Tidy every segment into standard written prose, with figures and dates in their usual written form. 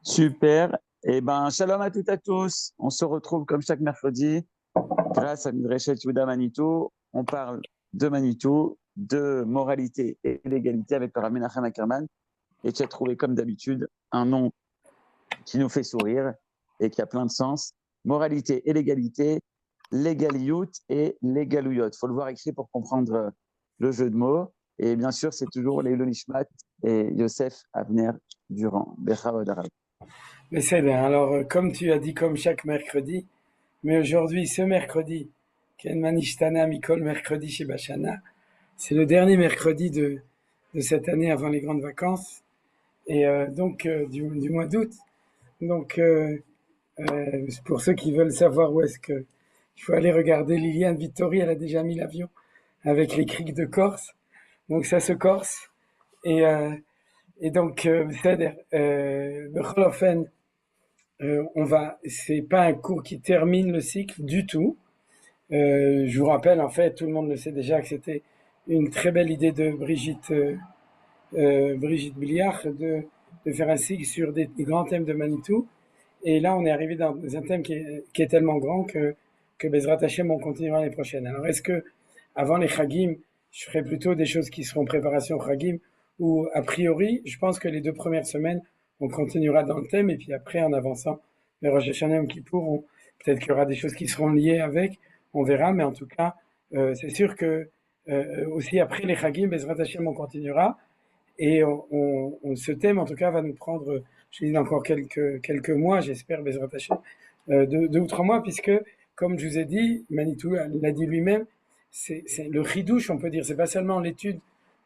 Super. Eh ben, shalom à toutes et à tous. On se retrouve comme chaque mercredi grâce à Midreshet Yehuda Manitou. On parle de Manitou, de moralité et d'égalité avec le Rav Menachem Ackerman. Et tu as trouvé, comme d'habitude, un nom qui nous fait sourire et qui a plein de sens. Moralité et l'égalité, l'égaliout et l'égalouyot. Il faut le voir écrit pour comprendre le jeu de mots. Et bien sûr, c'est toujours les Nishmat et Yosef Avner Durand. Bechavod Arav. Mais c'est bien. Alors, comme tu as dit, comme chaque mercredi, mais aujourd'hui, ce mercredi, Ken Manishtana Mikol mercredi chez Bachana, c'est le dernier mercredi de cette année avant les grandes vacances, et donc du mois d'août. Donc, pour ceux qui veulent savoir où est-ce que il faut aller regarder, Liliane Vittori, elle a déjà mis l'avion avec les criques de Corse. Donc, ça se corse. Et, euh, et donc, c'est-à-dire, bechol ofen, c'est pas un cours qui termine le cycle du tout. Je vous rappelle, en fait, tout le monde le sait déjà, que c'était une très belle idée de Brigitte Billiard de faire un cycle sur des grands thèmes de Manitou. Et là, on est arrivé dans un thème qui est tellement grand que Bezrat Hashem, on continuera l'année prochaine. Alors, est-ce que avant les Chagim, je ferai plutôt des choses qui seront préparation au Chagim, ou a priori, je pense que les 2 premières semaines, on continuera dans le thème, et puis après, en avançant vers Rosh Hashanah Yom Kippour, peut-être qu'il y aura des choses qui seront liées avec, on verra, mais en tout cas, c'est sûr que aussi après les Chagim, Bezrat Hashem, on continuera, et ce thème, en tout cas, va nous prendre, je dis encore quelques mois, j'espère, Bezrat Hashem, 2 ou 3 mois, puisque, comme je vous ai dit, Manitou l'a dit lui-même, c'est le chidouche, on peut dire, c'est pas seulement l'étude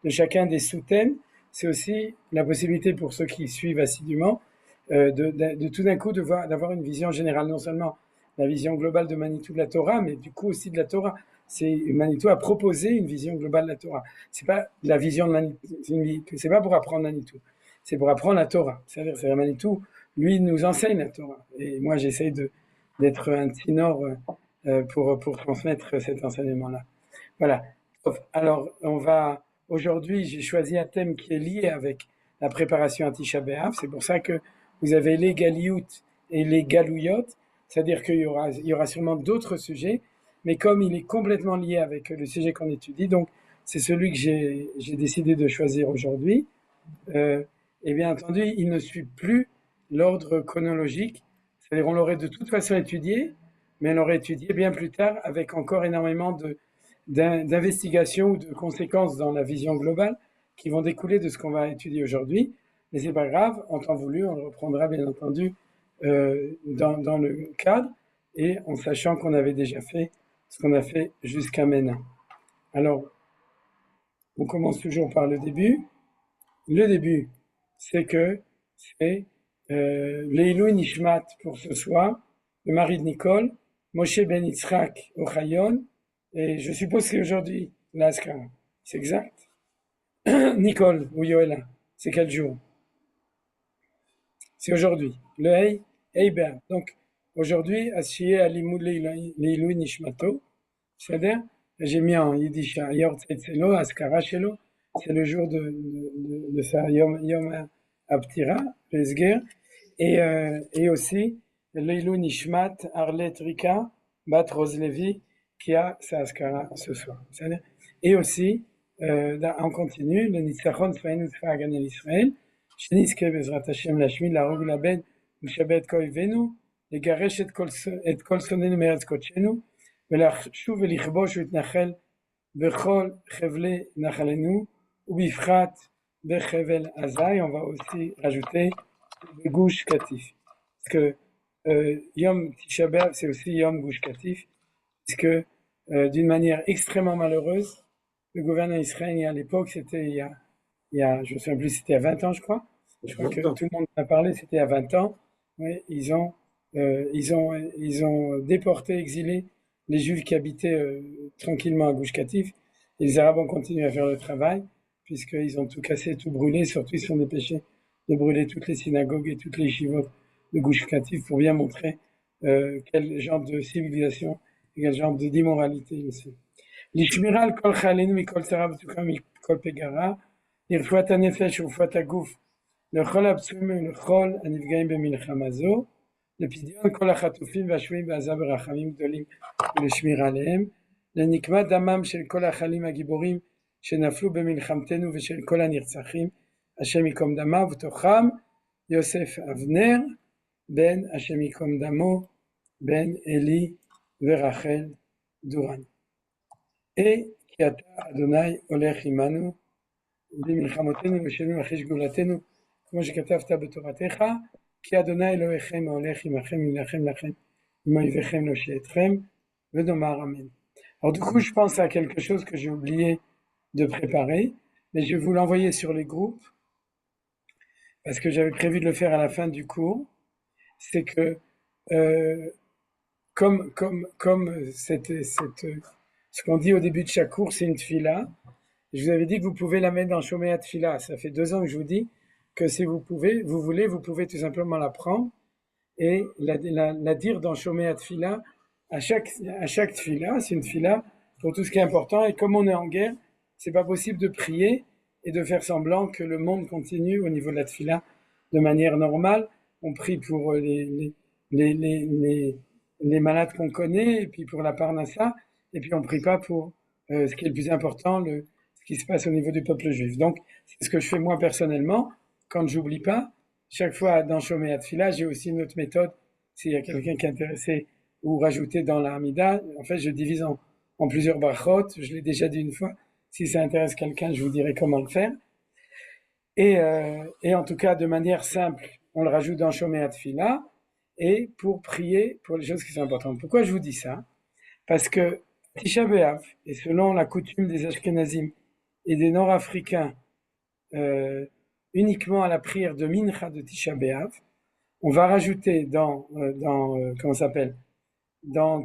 de chacun des sous-thèmes, c'est aussi la possibilité pour ceux qui suivent assidûment de tout d'un coup d'avoir une vision générale, non seulement la vision globale de Manitou de la Torah, mais du coup aussi de la Torah. Manitou a proposé une vision globale de la Torah. C'est pas la vision de Manitou, c'est pas pour apprendre Manitou, c'est pour apprendre la Torah. C'est-à-dire, c'est Manitou, lui, nous enseigne la Torah. Et moi, j'essaye d'être un tsinor pour transmettre cet enseignement-là. Voilà. Alors, aujourd'hui, j'ai choisi un thème qui est lié avec la préparation à Tisha B'Av. C'est pour ça que vous avez les galiout et les galouyot. C'est-à-dire qu'il y aura sûrement d'autres sujets, mais comme il est complètement lié avec le sujet qu'on étudie, donc c'est celui que j'ai décidé de choisir aujourd'hui. Et bien entendu, il ne suit plus l'ordre chronologique. C'est-à-dire, on l'aurait de toute façon étudié, mais on l'aurait étudié bien plus tard avec encore énormément d'investigations ou de conséquences dans la vision globale qui vont découler de ce qu'on va étudier aujourd'hui. Mais c'est pas grave, en temps voulu, on le reprendra bien entendu dans le cadre et en sachant qu'on avait déjà fait ce qu'on a fait jusqu'à maintenant. Alors, on commence toujours par le début. Le début, c'est que c'est Leilou Nishmat pour ce soir, le mari de Nicole, Moshe Ben Yitzhak Ochayon, et je suppose que c'est aujourd'hui, l'Askara. C'est exact? Nicole ou Yoela, c'est quel jour? C'est aujourd'hui. Le Hey Ben. Donc, aujourd'hui, Ashiye Alimud Leilou Nishmato, c'est-à-dire, j'ai mis en yiddish, Yor Tzetzelo, Askara Shelo, c'est le jour de sa Yom Aptira, Pesger, et aussi Leilou Nishmat Arlet Rika, Bat Roslevi, qui a sa Askara ce soir. Et aussi, on continue, le Nitzachon Tzvaenu Tzva Haganel Israël, שנזכה בעזרת השם להשמיד, להרוג ולאבד ולשבת את כל אויבינו, לגרש את כל שונאינו מארץ קודשנו, ולשוב ולכבוש ולהתנחל בכל חבלי נחלנו, ובפחת בחבל עזה. On va aussi rajouter בגוש קטיף. Parce que Yom Tisha B'Av, c'est aussi Yom Gush Katif, puisque d'une manière extrêmement malheureuse, le gouvernement israélien à l'époque, c'était je me souviens plus, c'était il y a 20 ans, je crois. Je crois que tout le monde en a parlé, c'était il y a 20 ans. Oui, ils ont déporté, exilé les Juifs qui habitaient tranquillement à Gush Katif. Et les Arabes ont continué à faire le travail, puisqu'ils ont tout cassé, tout brûlé. Surtout, ils se sont dépêchés de brûler toutes les synagogues et toutes les chivotes de Gush Katif pour bien montrer quel genre de civilisation et quel genre d'immoralité il c'est. לשמירה על כל חיילינו מכל צרה וצוקה מכל פגרה, לרפואת הנפש ורפואת הגוף לכל הפצועים ולכל הנפגעים במלחמה זו, לפדיון כל החטופים והשבויים בעזה ברחמים גדולים ולשמירה עליהם, לנקמת דמם של כל החיילים הגיבורים שנפלו במלחמתנו ושל כל הנרצחים, השם ייקום דמם, ובתוכם יוסף אבנר, בן השם ייקום דמו, בן אלי ורחל דורן. כי אתה אדוני הולך עמנו במלחמותינו ושלנו אחרי שגאולתנו, כמו שכתבת בתורתך, כי אדוני אלוהיכם ההולך עמכם להילחם לכם עם אויביכם להושיע אתכם, ונאמר amen. Alors du coup je pense à quelque chose que j'ai oublié de préparer, mais je vais vous l'envoyer sur les groupes parce que j'avais prévu de le faire à la fin du cours. C'est que comme ce qu'on dit au début de chaque cours, c'est une tfila. Je vous avais dit que vous pouvez la mettre dans Shoméat Tfila. Ça fait 2 ans que je vous dis que si vous pouvez, vous pouvez tout simplement la prendre et la dire dans Shoméat Tfila à chaque tfila. C'est une tfila pour tout ce qui est important. Et comme on est en guerre, c'est pas possible de prier et de faire semblant que le monde continue au niveau de la tfila de manière normale. On prie pour les malades qu'on connaît et puis pour la parnassa, et puis on prie pas pour ce qui est le plus important, ce qui se passe au niveau du peuple juif. Donc, c'est ce que je fais moi personnellement, quand j'oublie pas. Chaque fois dans Shoméat Tfila, j'ai aussi une autre méthode. S'il y a quelqu'un qui est intéressé ou rajouté dans la Hamida, en fait, je divise en plusieurs brachot. Je l'ai déjà dit une fois. Si ça intéresse quelqu'un, je vous dirai comment le faire. Et en tout cas, de manière simple, on le rajoute dans Shoméat Tfila et pour prier pour les choses qui sont importantes. Pourquoi je vous dis ça? Parce que Tisha B'Av, et selon la coutume des Ashkenazim et des Nord-Africains, uniquement à la prière de Mincha de Tisha B'Av, on va rajouter dans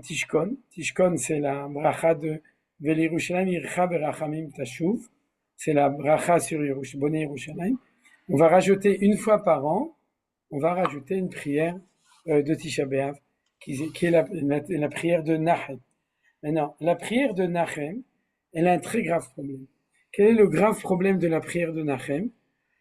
Tishkon. Tishkon, c'est la bracha de Vel Yerushalayim Yircha Berachamim Tashuv. C'est la bracha sur Bonné Yerushalayim. On va rajouter une fois par an, on va rajouter une prière de Tisha B'Av, qui est la prière de Nachem. Maintenant, la prière de Nachem, elle a un très grave problème. Quel est le grave problème de la prière de Nachem?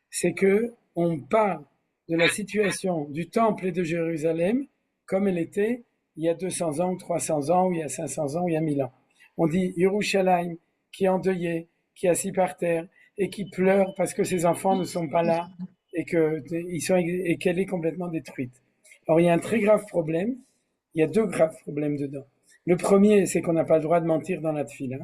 C'est que on parle de la situation du temple et de Jérusalem comme elle était il y a 200 ans, 300 ans, ou il y a 500 ans, ou il y a 1000 ans. On dit Yerushalayim, qui est endeuillé, qui est assis par terre, et qui pleure parce que ses enfants ne sont pas là, et qu'elle est complètement détruite. Alors il y a un très grave problème, il y a 2 graves problèmes dedans. Le premier, c'est qu'on n'a pas le droit de mentir dans la tfila,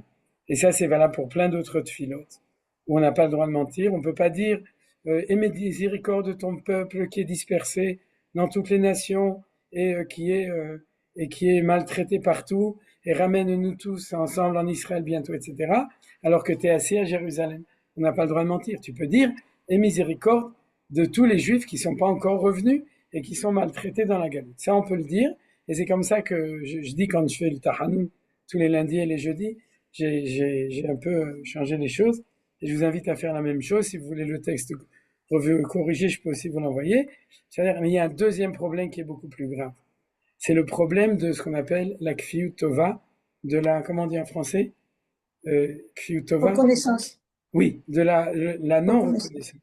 et ça c'est valable pour plein d'autres tfilotes, où on n'a pas le droit de mentir. On ne peut pas dire aie miséricorde de ton peuple qui est dispersé dans toutes les nations et qui est maltraité partout, et ramène-nous tous ensemble en Israël bientôt, etc., alors que tu es assis à Jérusalem. On n'a pas le droit de mentir. Tu peux dire aie miséricorde de tous les Juifs qui ne sont pas encore revenus et qui sont maltraités dans la Galoute. Ça, on peut le dire, et c'est comme ça que je dis quand je fais le Tahanoun tous les lundis et les jeudis. J'ai un peu changé les choses, et je vous invite à faire la même chose. Si vous voulez le texte corrigé, je peux aussi vous l'envoyer. C'est-à-dire, mais il y a un deuxième problème qui est beaucoup plus grave. C'est le problème de ce qu'on appelle la Kfiyut Tova, de la, comment on dit en français, Kfiyut Tova. Reconnaissance. Oui, de la non-reconnaissance.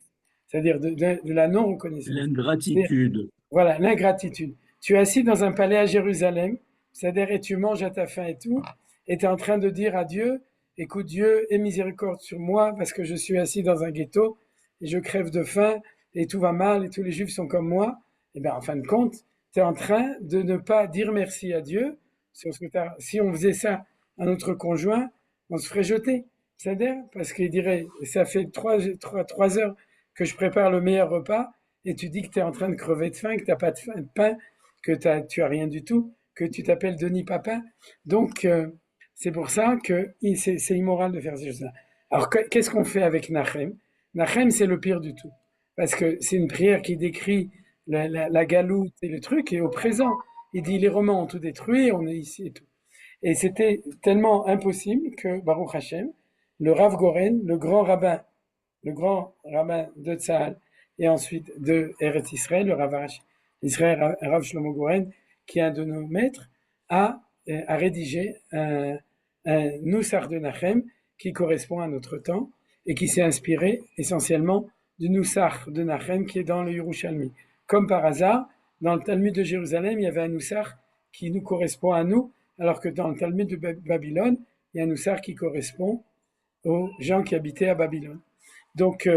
C'est-à-dire de la non-reconnaissance. L'ingratitude. Voilà, l'ingratitude. Tu es assis dans un palais à Jérusalem, c'est-à-dire et tu manges à ta faim et tout, et tu es en train de dire à Dieu, écoute Dieu, aie miséricorde sur moi parce que je suis assis dans un ghetto et je crève de faim et tout va mal et tous les Juifs sont comme moi. Et bien en fin de compte, tu es en train de ne pas dire merci à Dieu. Si on faisait ça à notre conjoint, on se ferait jeter. C'est-à-dire, parce qu'il dirait, ça fait 3 heures que je prépare le meilleur repas, et tu dis que tu es en train de crever de faim, que tu n'as pas de pain, que tu as rien du tout, que tu t'appelles Denis Papin. Donc, c'est pour ça que c'est immoral de faire ces choses-là. Alors, qu'est-ce qu'on fait avec Nachem? Nachem, c'est le pire du tout. Parce que c'est une prière qui décrit la galoute et le truc, et au présent, il dit les Romains ont tout détruit, on est ici et tout. Et c'était tellement impossible que Baruch Hashem, le Rav Goren, le grand rabbin de Tzahal, et ensuite de Eretz Israël, le Rav Israël, Rav Shlomo Goren, qui est un de nos maîtres, a rédigé un Nusach de Nachem qui correspond à notre temps et qui s'est inspiré essentiellement du Nusach de Nachem qui est dans le Yerushalmi. Comme par hasard, dans le Talmud de Jérusalem, il y avait un Nusach qui nous correspond à nous, alors que dans le Talmud de Babylone, il y a un Nusach qui correspond aux gens qui habitaient à Babylone. Donc,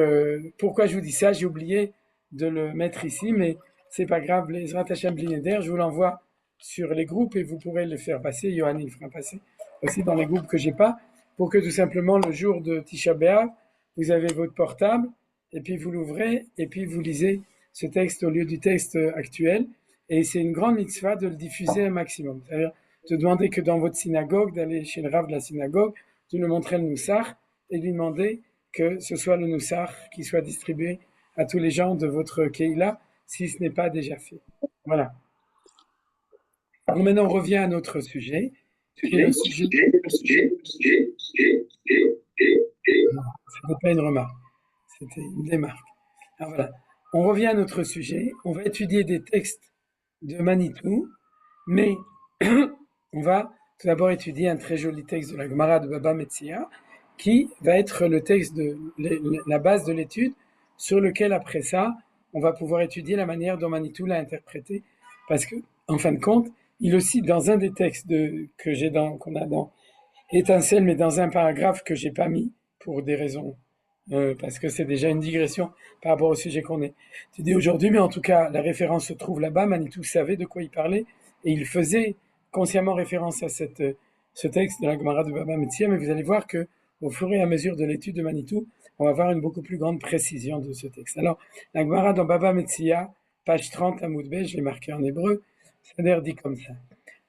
pourquoi je vous dis ça? J'ai oublié de le mettre ici, mais c'est pas grave. Les Ezrat Hashem Bli Neder, je vous l'envoie sur les groupes et vous pourrez le faire passer. Yohann il fera passer aussi dans les groupes que j'ai pas, pour que tout simplement le jour de Tisha B'Av, vous avez votre portable et puis vous l'ouvrez et puis vous lisez ce texte au lieu du texte actuel. Et c'est une grande mitzvah de le diffuser un maximum. C'est-à-dire de demander que dans votre synagogue, d'aller chez le rav de la synagogue, de lui montrer le Nusach et lui demander que ce soit le Nusach qui soit distribué à tous les gens de votre Keïla, si ce n'est pas déjà fait. Voilà. Donc maintenant, on revient à notre sujet. C'était pas une remarque, c'était une démarque. Alors voilà, on revient à notre sujet. On va étudier des textes de Manitou, mais on va tout d'abord étudier un très joli texte de la Gemara de Baba Metzia, qui va être le texte de la base de l'étude, sur lequel après ça, on va pouvoir étudier la manière dont Manitou l'a interprété, parce que, en fin de compte, il aussi dans un des textes qu'on a dans Étincelle, mais dans un paragraphe que j'ai pas mis pour des raisons, parce que c'est déjà une digression par rapport au sujet qu'on est étudié aujourd'hui, mais en tout cas, la référence se trouve là-bas. Manitou savait de quoi il parlait et il faisait consciemment référence à ce texte de la Gemara de Baba Metzia, mais vous allez voir que au fur et à mesure de l'étude de Manitou, on va avoir une beaucoup plus grande précision de ce texte. Alors, la Gemara dans Baba Metzia, page 30 à Moudbeh, je l'ai marqué en hébreu, c'est-à-dire dit comme ça.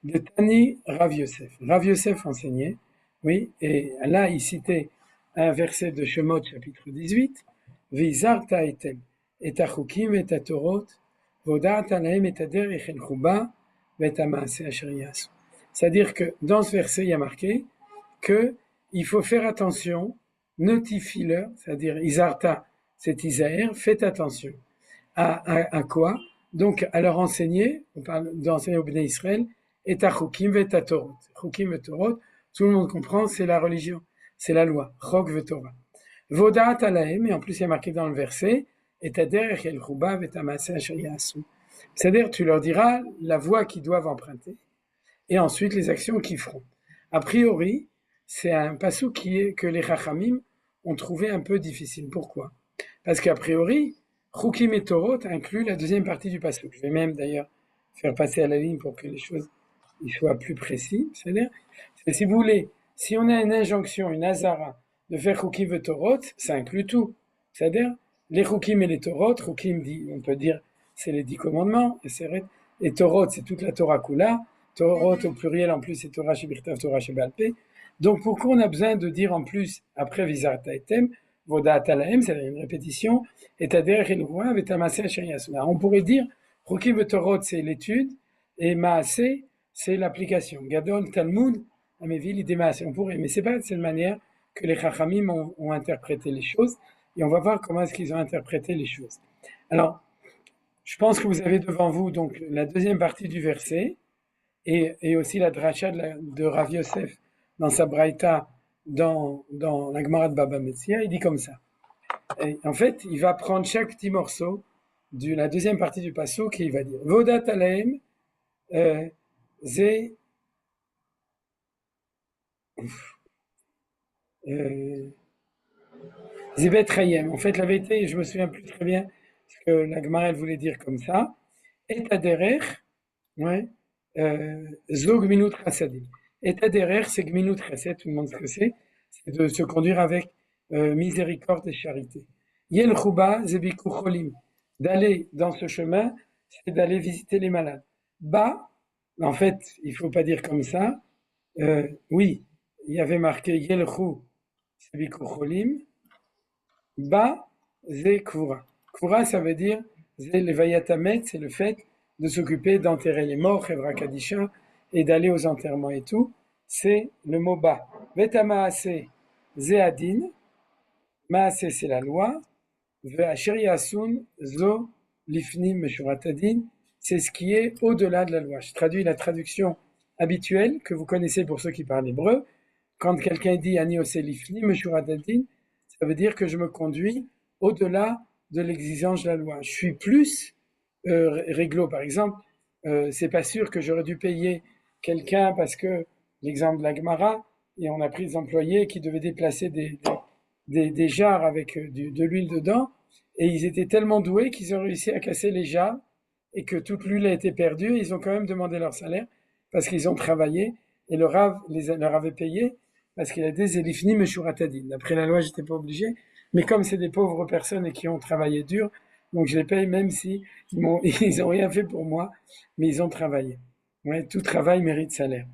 De Tani Rav Yosef. Rav Yosef enseignait, oui, et là il citait un verset de Shemot chapitre 18, Vizarta etem, et achukim et atorot, voda'ata lahem et aderech el chuba, vet hamaaseh asher yasu. C'est-à-dire que dans ce verset, il y a marqué que il faut faire attention, notifie-leur, c'est-à-dire Isarta, c'est Isaër, faites attention. À quoi? Donc, à leur enseigner, on parle d'enseigner au Bnei Israël, et à Chukim et à Torot. Chukim et Torot, tout le monde comprend, c'est la religion, c'est la loi. Chok ve Torah. Vodaat alahem, et en plus il y a marqué dans le verset, et à derech el chuba et à maaseh asher yasu. C'est-à-dire, tu leur diras la voie qu'ils doivent emprunter, et ensuite les actions qu'ils feront. A priori, c'est un passou que les Chachamim ont trouvé un peu difficile. Pourquoi? Parce qu'a priori, Chukim et Torot inclut la deuxième partie du passou. Je vais même d'ailleurs faire passer à la ligne pour que les choses soient plus précises. C'est-à-dire, si vous voulez, si on a une injonction, une azara, de faire Chukim et Torot, ça inclut tout. C'est-à-dire, les Chukim et les Torot, Chukim, on peut dire, c'est les 10 commandements, et Torot, c'est toute la Torah Kula. Torot au pluriel, en plus, c'est Torah Shebirtav, Torah Shebalpeh. Donc, pourquoi on a besoin de dire en plus, après Vizarta etem, Voda'ata lahem, c'est-à-dire une répétition, et Taderech el Ruah, et Tamaseh asher yasu. On pourrait dire, Chukim et Torot, c'est l'étude, et Maaseh, c'est l'application. Gadol, Talmud, Amevil, Idé Maaseh. On pourrait, mais c'est pas de cette manière que les Chachamim ont interprété les choses, et on va voir comment est-ce qu'ils ont interprété les choses. Alors, je pense que vous avez devant vous donc la deuxième partie du verset, et aussi la dracha de Rav Yosef dans sa braïta dans la Gemara de Baba Metzia. Il dit comme ça. Et en fait, il va prendre chaque petit morceau de la deuxième partie du passo qui va dire Vodat alahem ze Zebet Chayem. En fait, la vérité, je me souviens plus très bien ce que la Gemara elle voulait dire comme ça. Et aderer, ouais, Zog Gminut Chassadim. Et aderer, c'est Gminut Chassid, tout le monde sait ce que c'est de se conduire avec miséricorde et charité. Yel Chouba Zebiku Cholim. D'aller dans ce chemin, c'est d'aller visiter les malades. Ba, en fait, il faut pas dire comme ça. Oui, il y avait marqué Yel Chou Zebiku Cholim. Ba, Ze Kvura. Kvura, ça veut dire Ze Levayatamet, c'est le fait de s'occuper d'enterrer les morts, Hevra Kadisha, et d'aller aux enterrements et tout. C'est le mot Ba. Veta Maaseh, Ze Adin. Maaseh, c'est la loi. Ve'asher yasun, Zo Lifnim Meshurat Adin. C'est ce qui est au-delà de la loi. Je traduis la traduction habituelle que vous connaissez pour ceux qui parlent hébreu. Quand quelqu'un dit Ani Ose Lifnim Meshurat Adin, ça veut dire que je me conduis au-delà de l'exigence de la loi. Je suis plus réglo, par exemple, c'est pas sûr que j'aurais dû payer quelqu'un parce que, l'exemple de la Gemara, et on a pris des employés qui devaient déplacer des jarres avec de l'huile dedans, et ils étaient tellement doués qu'ils ont réussi à casser les jarres et que toute l'huile a été perdue, et ils ont quand même demandé leur salaire parce qu'ils ont travaillé, et le Rav leur avait payé parce qu'il a dit Elifni Meshuratadin. D'après la loi, j'étais pas obligé, mais comme c'est des pauvres personnes et qui ont travaillé dur, donc je les paye même si ils ont rien fait pour moi, mais ils ont travaillé. Ouais, tout travail mérite salaire.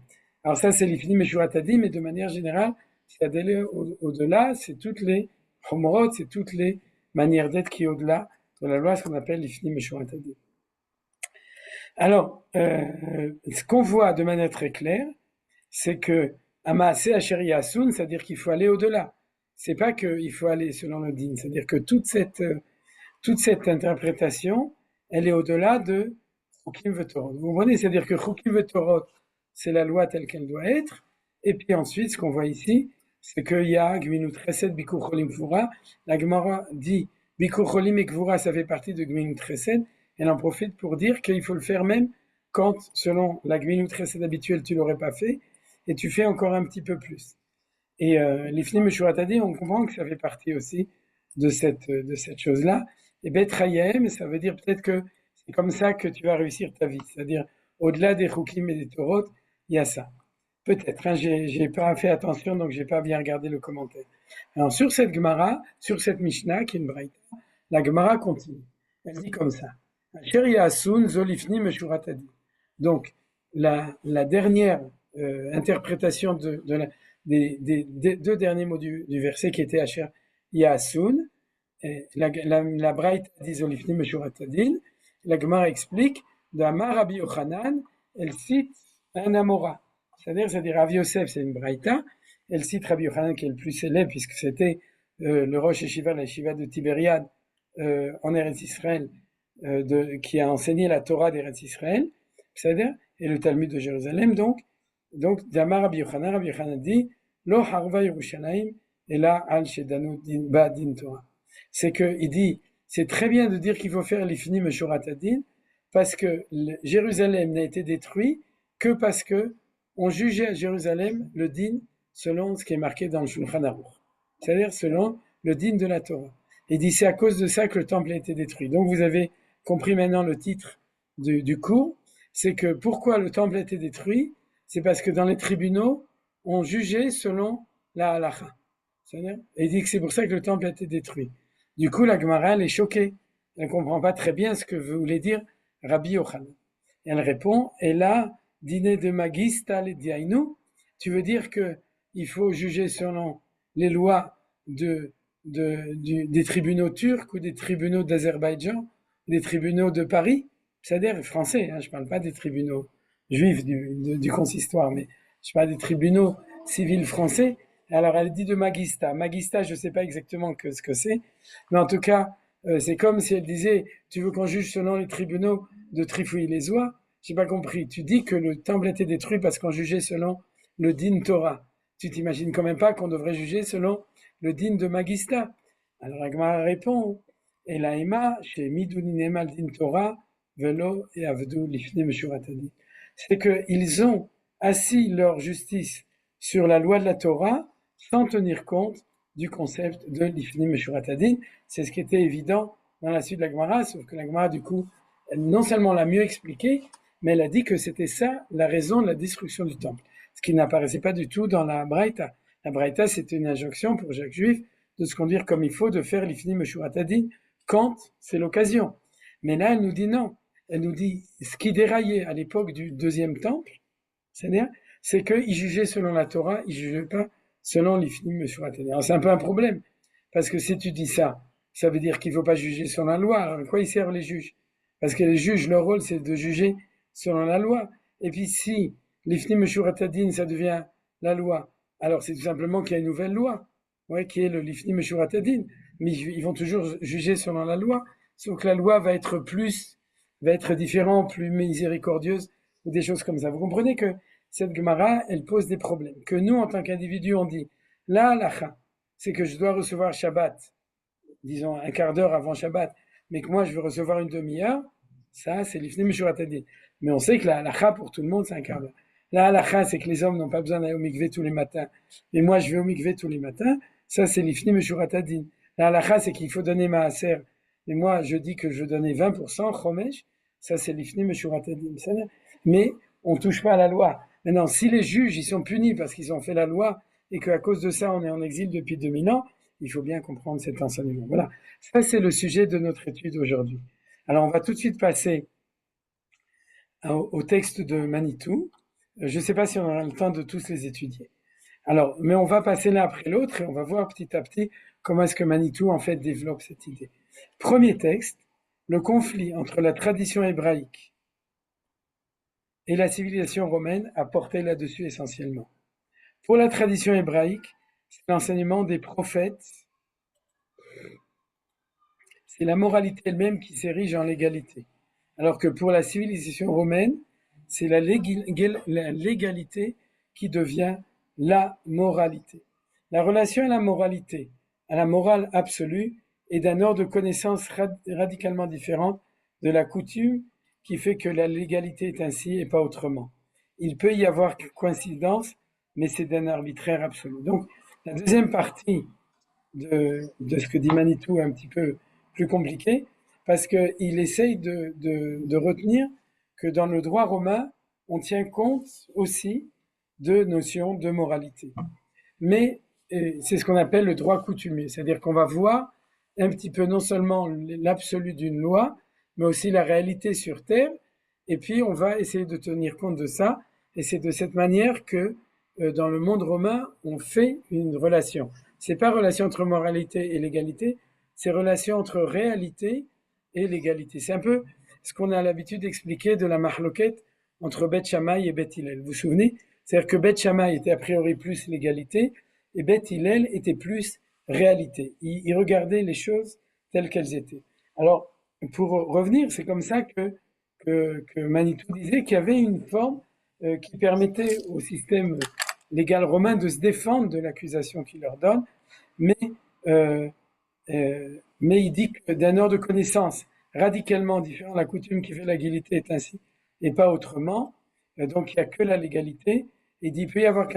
Alors ça, c'est l'ifni meshuratadi, mais de manière générale, c'est d'aller au-delà, c'est toutes les homorot, c'est toutes les manières d'être qui est au-delà de la loi, ce qu'on appelle l'ifni meshuratadi. Alors, ce qu'on voit de manière très claire, c'est que Amaase Asheri Asun, c'est-à-dire qu'il faut aller au-delà. C'est pas qu'il faut aller selon le din, c'est-à-dire que toute cette interprétation, elle est au-delà de Chukim Vetorot. Vous comprenez? C'est-à-dire que Chukim Vetorot, c'est la loi telle qu'elle doit être. Et puis ensuite, ce qu'on voit ici, c'est qu'il y a Gminut Chesed, Bikur Cholim Kvura. La Gemara dit Bikur Cholim et Kvura, ça fait partie de Gminut Chesed. Elle en profite pour dire qu'il faut le faire même quand, selon la Gminut Chesed habituelle, tu l'aurais pas fait, et tu fais encore un petit peu plus. Et l'Ifni Meshuratadi, on comprend que ça fait partie aussi de cette chose-là. Et Bet Hayem, ça veut dire peut-être que c'est comme ça que tu vas réussir ta vie. C'est-à-dire, au-delà des Chukim et des Torot, il y a ça. Peut-être, hein, j'ai pas fait attention, donc j'ai pas bien regardé le commentaire. Alors, sur cette Gemara, sur cette Mishnah, qui est une braïta, la Gemara continue. Elle dit comme ça. Asun Zolifni Meshuratadi. Donc, la dernière interprétation des deux derniers mots du verset qui était Asher Yasun, la Braïta dit Zolifni Meshuratadin, la Gemara explique, de Amar Rabbi Yochanan, elle cite un Amora. C'est-à-dire Rav Yosef, c'est une Braïta, elle cite Rabbi Yochanan qui est le plus célèbre, puisque c'était le Rosh Yeshiva, la Yeshiva de Tibériade, en Eretz Israël, qui a enseigné la Torah d'Eretz Israël, c'est-à-dire, et le Talmud de Jérusalem, donc d'Amar Rabbi Yochanan dit, Lo harva Yerushalayim, et là, al shedanu ba din Torah. C'est que, il dit, c'est très bien de dire qu'il faut faire l'ifni meshuratadin, parce que Jérusalem n'a été détruit que parce que on jugeait à Jérusalem le din selon ce qui est marqué dans le Shulchan Aruch. C'est-à-dire selon le din de la Torah. Il dit, c'est à cause de ça que le temple a été détruit. Donc vous avez compris maintenant le titre du cours, c'est que pourquoi le temple a été détruit, c'est parce que dans les tribunaux, on jugeait selon la halakha. Et il dit que c'est pour ça que le temple a été détruit. Du coup, la Gemara, elle est choquée. Elle ne comprend pas très bien ce que voulait dire Rabbi Yochanan. Elle répond, et là, dîner de magista le diainu, tu veux dire que il faut juger selon les lois des tribunaux turcs ou des tribunaux d'Azerbaïdjan, des tribunaux de Paris, c'est-à-dire français, hein, je ne parle pas des tribunaux juifs du consistoire, mais je parle des tribunaux civils français. Alors elle dit de Magista. Magista, je ne sais pas exactement ce que c'est, mais en tout cas, c'est comme si elle disait, tu veux qu'on juge selon les tribunaux de Trifouille-les-Oies? J'ai pas compris. Tu dis que le temple a été détruit parce qu'on jugeait selon le din Torah. Tu t'imagines quand même pas qu'on devrait juger selon le din de Magista. Alors Agmara répond, et la Ema, chez Midounin al din Torah, velo et avdu lifne meshuratadi. C'est qu'ils ont assis leur justice sur la loi de la Torah sans tenir compte du concept de l'ifni meshuratadin. C'est ce qui était évident dans la suite de la Gemara, sauf que la Gemara, du coup, elle, non seulement l'a mieux expliqué, mais elle a dit que c'était ça la raison de la destruction du temple. Ce qui n'apparaissait pas du tout dans la Braïta. La Braïta, c'était une injonction pour chaque juif de se conduire comme il faut, de faire l'ifni meshuratadin quand c'est l'occasion. Mais là, elle nous dit non. Elle nous dit, ce qui déraillait à l'époque du deuxième temple, c'est qu'ils jugeaient selon la Torah, ils ne jugeaient pas selon l'ifni meshuratadin. Alors c'est un peu un problème, parce que si tu dis ça, ça veut dire qu'il ne faut pas juger selon la loi. Alors à quoi ils servent les juges? Parce que les juges, leur rôle, c'est de juger selon la loi. Et puis si l'ifni meshuratadin, ça devient la loi, alors c'est tout simplement qu'il y a une nouvelle loi, qui est le l'ifni meshuratadin. Mais ils vont toujours juger selon la loi, sauf que la loi va être différente, plus miséricordieuse, ou des choses comme ça. Vous comprenez que cette Gemara, elle pose des problèmes. Que nous, en tant qu'individus, on dit, la halacha, c'est que je dois recevoir Shabbat disons un quart d'heure avant Shabbat, mais que moi je veux recevoir une demi-heure, ça c'est l'ifnim meshurat adin. Mais on sait que la halakha pour tout le monde c'est un quart d'heure. La halakha c'est que les hommes n'ont pas besoin d'aller au mikvé tous les matins, mais moi je vais au mikvé tous les matins, ça c'est l'ifnim meshurat adin. La halakha c'est qu'il faut donner maaser, et moi je dis que je donnais 20% chomesh, ça c'est l'ifnim meshurat adin. Mais on touche pas à la loi. Maintenant, si les juges ils sont punis parce qu'ils ont fait la loi et qu'à cause de ça on est en exil depuis 2000 ans, il faut bien comprendre cet enseignement. Voilà, ça c'est le sujet de notre étude aujourd'hui. Alors on va tout de suite passer au texte de Manitou. Je ne sais pas si on aura le temps de tous les étudier. Alors, mais on va passer l'un après l'autre et on va voir petit à petit comment est-ce que Manitou en fait développe cette idée. Premier texte, le conflit entre la tradition hébraïque et la civilisation romaine a porté là-dessus essentiellement. Pour la tradition hébraïque, c'est l'enseignement des prophètes, c'est la moralité elle-même qui s'érige en légalité. Alors que pour la civilisation romaine, c'est la légalité qui devient la moralité. La relation à la moralité, à la morale absolue, est d'un ordre de connaissance radicalement différent de la coutume qui fait que la légalité est ainsi et pas autrement. Il peut y avoir coïncidence, mais c'est d'un arbitraire absolu. Donc, la deuxième partie de ce que dit Manitou est un petit peu plus compliqué, parce qu'il essaye de retenir que dans le droit romain, on tient compte aussi de notions de moralité. Mais c'est ce qu'on appelle le droit coutumier, c'est-à-dire qu'on va voir un petit peu non seulement l'absolu d'une loi, mais aussi la réalité sur Terre, et puis on va essayer de tenir compte de ça, et c'est de cette manière que dans le monde romain, on fait une relation. C'est pas relation entre moralité et légalité, c'est relation entre réalité et légalité. C'est un peu ce qu'on a l'habitude d'expliquer de la mahloket entre Beth Shammai et Beth Hillel. Vous vous souvenez? C'est-à-dire que Beth Shammai était a priori plus légalité et Beth Hillel était plus réalité. Il regardait les choses telles qu'elles étaient. Alors, pour revenir, c'est comme ça que Manitou disait qu'il y avait une forme qui permettait au système légal romain de se défendre de l'accusation qu'il leur donne, mais il dit que d'un ordre de connaissance radicalement différent, la coutume qui fait la légalité est ainsi et pas autrement. Donc il n'y a que la légalité. Il dit qu'il peut y avoir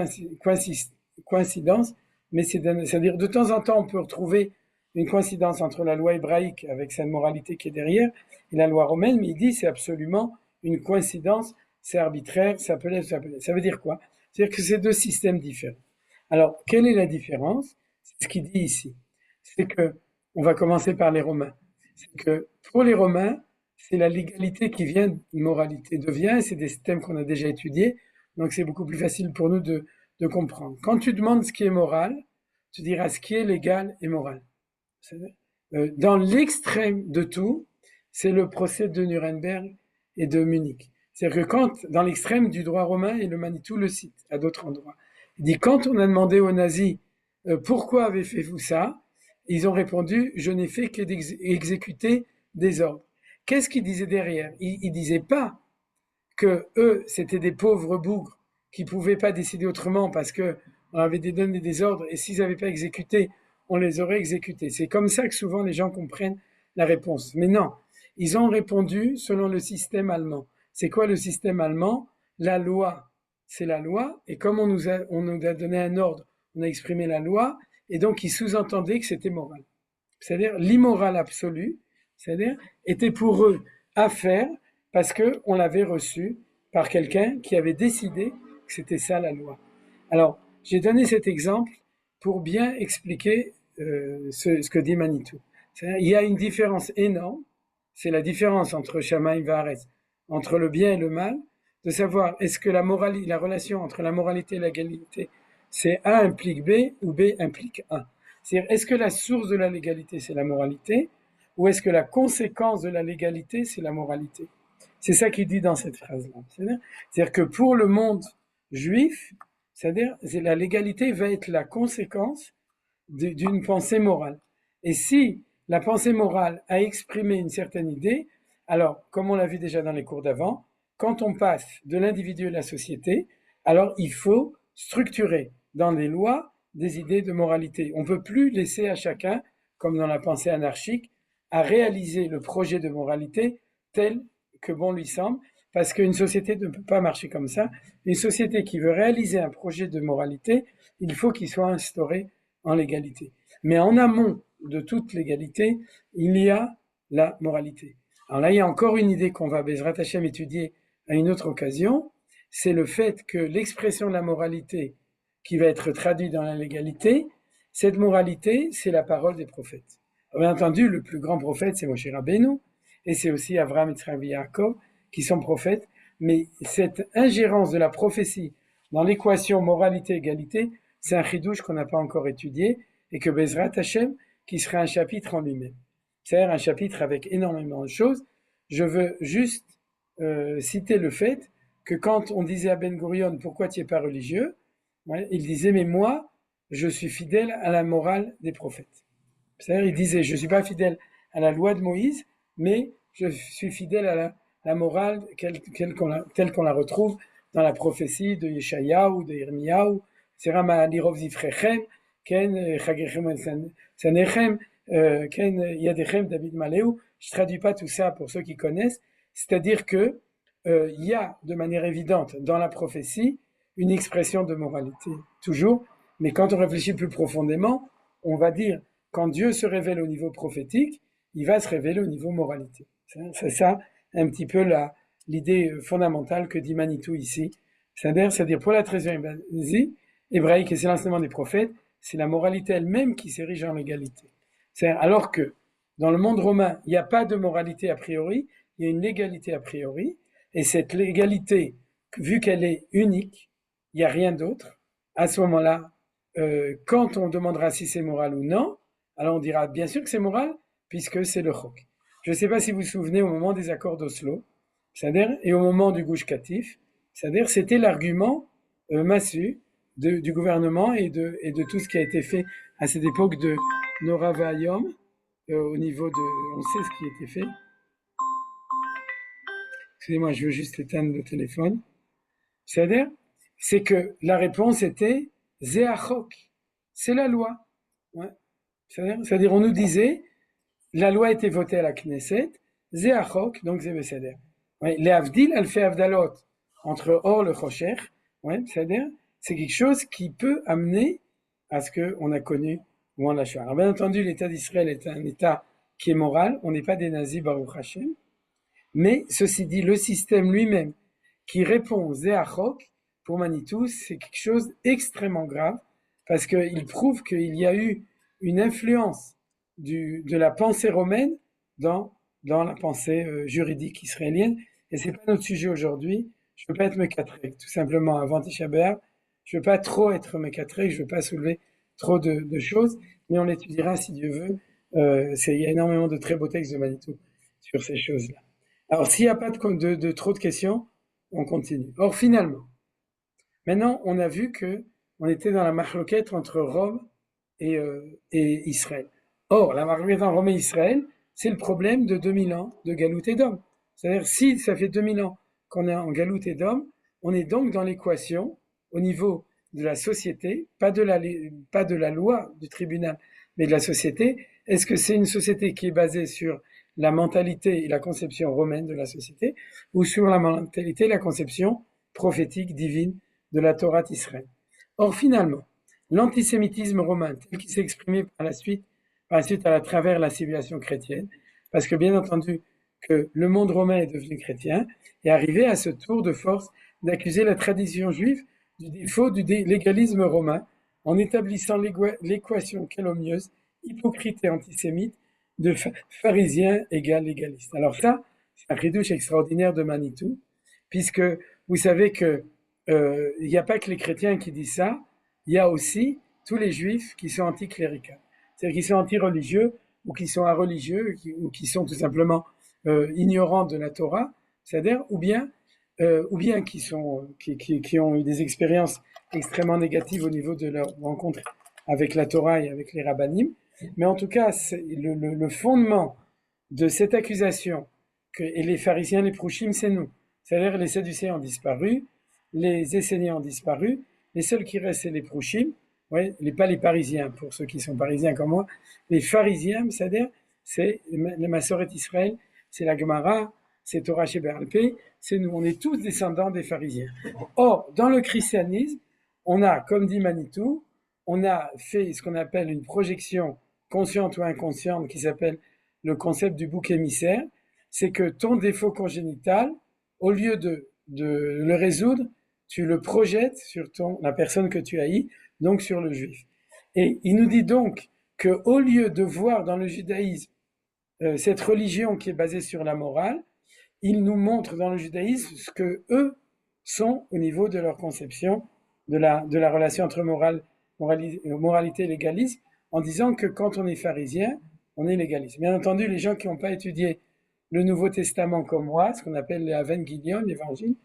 coïncidence, mais c'est-à-dire de temps en temps on peut retrouver une coïncidence entre la loi hébraïque avec sa moralité qui est derrière et la loi romaine, mais il dit c'est absolument une coïncidence, c'est arbitraire, ça peut l'être, ça peut l'être. Ça veut dire quoi? C'est-à-dire que c'est deux systèmes différents. Alors, quelle est la différence? C'est ce qu'il dit ici. C'est que, on va commencer par les Romains. C'est que pour les Romains, c'est la légalité qui vient de moralité devient, c'est des thèmes qu'on a déjà étudiés, donc c'est beaucoup plus facile pour nous de comprendre. Quand tu demandes ce qui est moral, tu diras ce qui est légal et moral. Dans l'extrême de tout, c'est le procès de Nuremberg et de Munich. C'est-à-dire que quand, dans l'extrême du droit romain, et le Manitou le cite à d'autres endroits, il dit quand on a demandé aux nazis pourquoi avez-vous ça, ils ont répondu je n'ai fait qu'exécuter des ordres. Qu'est-ce qu'ils disaient derrière? Ils disaient pas que eux c'était des pauvres bougres qui pouvaient pas décider autrement parce que on avait donné des ordres et s'ils n'avaient pas exécuté, on les aurait exécutés. C'est comme ça que souvent les gens comprennent la réponse. Mais non, ils ont répondu selon le système allemand. C'est quoi le système allemand? La loi, c'est la loi, et comme on nous a donné un ordre, on a exprimé la loi, et donc ils sous-entendaient que c'était moral. C'est-à-dire l'immoral absolu, c'est-à-dire était pour eux à faire parce qu'on l'avait reçu par quelqu'un qui avait décidé que c'était ça la loi. Alors, j'ai donné cet exemple pour bien expliquer ce que dit Manitou. Il y a une différence énorme, c'est la différence entre Shamaim et Haaretz, entre le bien et le mal, de savoir est-ce que la relation entre la moralité et la légalité, c'est A implique B ou B implique A. C'est-à-dire, est-ce que la source de la légalité, c'est la moralité, ou est-ce que la conséquence de la légalité, c'est la moralité? C'est ça qu'il dit dans cette phrase-là. C'est-à-dire que pour le monde juif, c'est-à-dire la légalité va être la conséquence d'une pensée morale. Et si la pensée morale a exprimé une certaine idée, alors, comme on l'a vu déjà dans les cours d'avant, quand on passe de l'individu à la société, alors il faut structurer dans les lois des idées de moralité. On ne peut plus laisser à chacun comme dans la pensée anarchique, à réaliser le projet de moralité tel que bon lui semble, parce qu'une société ne peut pas marcher comme ça. Une société qui veut réaliser un projet de moralité, il faut qu'il soit instauré en légalité. Mais en amont de toute légalité, il y a la moralité. Alors là, il y a encore une idée qu'on va, Bezrat Hashem, étudier à une autre occasion, c'est le fait que l'expression de la moralité qui va être traduite dans la légalité, cette moralité, c'est la parole des prophètes. Bien entendu, le plus grand prophète, c'est Moshe Rabbeinu, et c'est aussi Avraham, Yitzhak et Yaakov, qui sont prophètes, mais cette ingérence de la prophétie dans l'équation moralité-égalité, c'est un chidouche qu'on n'a pas encore étudié, et que Bezrat Hashem, qui sera un chapitre en lui-même. C'est-à-dire un chapitre avec énormément de choses. Je veux juste citer le fait que quand on disait à Ben Gurion, pourquoi tu n'es pas religieux, il disait, mais moi, je suis fidèle à la morale des prophètes. C'est-à-dire, il disait, je ne suis pas fidèle à la loi de Moïse, mais je suis fidèle à la morale telle qu'on la retrouve dans la prophétie de Yeshayahu, de Yirmiyahu, c'est Ma'alirov Zifrechem, Ken Chagechem Sanechem, Ken Yadechem David Maleu. Je ne traduis pas tout ça pour ceux qui connaissent, c'est-à-dire que il y a de manière évidente dans la prophétie une expression de moralité, toujours, mais quand on réfléchit plus profondément, on va dire, quand Dieu se révèle au niveau prophétique, il va se révéler au niveau moralité. C'est ça un petit peu l'idée fondamentale que dit Manitou ici. C'est-à-dire pour la tradition hébraïque, et c'est l'enseignement des prophètes, c'est la moralité elle-même qui s'érige en légalité. Alors que dans le monde romain, il n'y a pas de moralité a priori, il y a une légalité a priori, et cette légalité, vu qu'elle est unique, il n'y a rien d'autre, à ce moment-là, quand on demandera si c'est moral ou non, alors on dira bien sûr que c'est moral, puisque c'est le chok. Je ne sais pas si vous vous souvenez au moment des accords d'Oslo, c'est-à-dire, et au moment du Gush Katif, c'est-à-dire c'était l'argument massu du gouvernement et de tout ce qui a été fait à cette époque de Nora Vayom, au niveau de... On sait ce qui a été fait. Excusez-moi, je veux juste éteindre le téléphone. C'est-à-dire, c'est que la réponse était Zéachok, c'est la loi. Ouais. C'est-à-dire, on nous disait, la loi a été votée à la Knesset, Zéachok, donc Zébécéder. Ouais. Les Avdil, elle fait Avdalot entre Or le Chocher, ouais, c'est-à-dire, c'est quelque chose qui peut amener à ce qu'on a connu ou en la Shoah. Alors, bien entendu, l'État d'Israël est un État qui est moral, on n'est pas des nazis, Baruch Hashem, mais ceci dit, le système lui-même qui répond Zéachok, pour Manitou, c'est quelque chose d'extrêmement grave, parce qu'il prouve qu'il y a eu une influence de la pensée romaine dans la pensée juridique israélienne, et c'est pas notre sujet aujourd'hui. Je veux pas être mécatré, tout simplement, avant Tisha B'Av, je veux pas trop être mécatré, je veux pas soulever trop de choses, mais on l'étudiera si Dieu veut. Il y a énormément de très beaux textes de Manitou sur ces choses-là. Alors, s'il n'y a pas de trop de questions, on continue. Or, finalement, maintenant, on a vu que on était dans la marloquette entre Rome et Israël. Or, la marloquette entre Rome et Israël, c'est le problème de 2000 ans de Galout et d'Homme. C'est-à-dire, si ça fait 2000 ans qu'on est en Galout et d'Homme, on est donc dans l'équation au niveau de la société, pas de la loi du tribunal, mais de la société. Est-ce que c'est une société qui est basée sur la mentalité et la conception romaine de la société, ou sur la mentalité et la conception prophétique divine de la Torah d'Israël? Or, finalement, l'antisémitisme romain, tel qu'il s'est exprimé par la suite à travers la civilisation chrétienne, parce que bien entendu que le monde romain est devenu chrétien, est arrivé à ce tour de force d'accuser la tradition juive du défaut du légalisme romain, en établissant l'équation calomnieuse, hypocrite et antisémite de pharisien égale légaliste. Alors ça, c'est un chidouche extraordinaire de Manitou, puisque vous savez que il n'y a pas que les chrétiens qui disent ça, il y a aussi tous les juifs qui sont anticléricaux, c'est-à-dire qui sont anti-religieux ou qui sont irreligieux ou qui sont tout simplement ignorants de la Torah, c'est-à-dire ou bien qui ont eu des expériences extrêmement négatives au niveau de leur rencontre avec la Torah et avec les rabbanim. Mais en tout cas, c'est le fondement de cette accusation et les pharisiens, les prouchim, c'est nous. C'est-à-dire les sadducéens ont disparu, les esséniens ont disparu, les seuls qui restent, c'est les prouchim. Ouais, pas les Parisiens, pour ceux qui sont Parisiens comme moi, les pharisiens, c'est-à-dire, c'est les Massoret Israël, c'est la Gemara, c'est Torah Shebe'al-Peh, c'est nous, on est tous descendants des pharisiens. Or, dans le christianisme, on a, comme dit Manitou, on a fait ce qu'on appelle une projection consciente ou inconsciente qui s'appelle le concept du bouc émissaire, c'est que ton défaut congénital, au lieu de le résoudre, tu le projettes sur la personne que tu haïs, donc sur le juif. Et il nous dit donc qu'au lieu de voir dans le judaïsme cette religion qui est basée sur la morale, il nous montre dans le judaïsme ce que eux sont au niveau de leur conception de la relation entre moralité et légalisme, en disant que quand on est pharisien, on est légaliste. Bien entendu, les gens qui n'ont pas étudié le Nouveau Testament comme moi, ce qu'on appelle les Aven Gideon, l'évangile,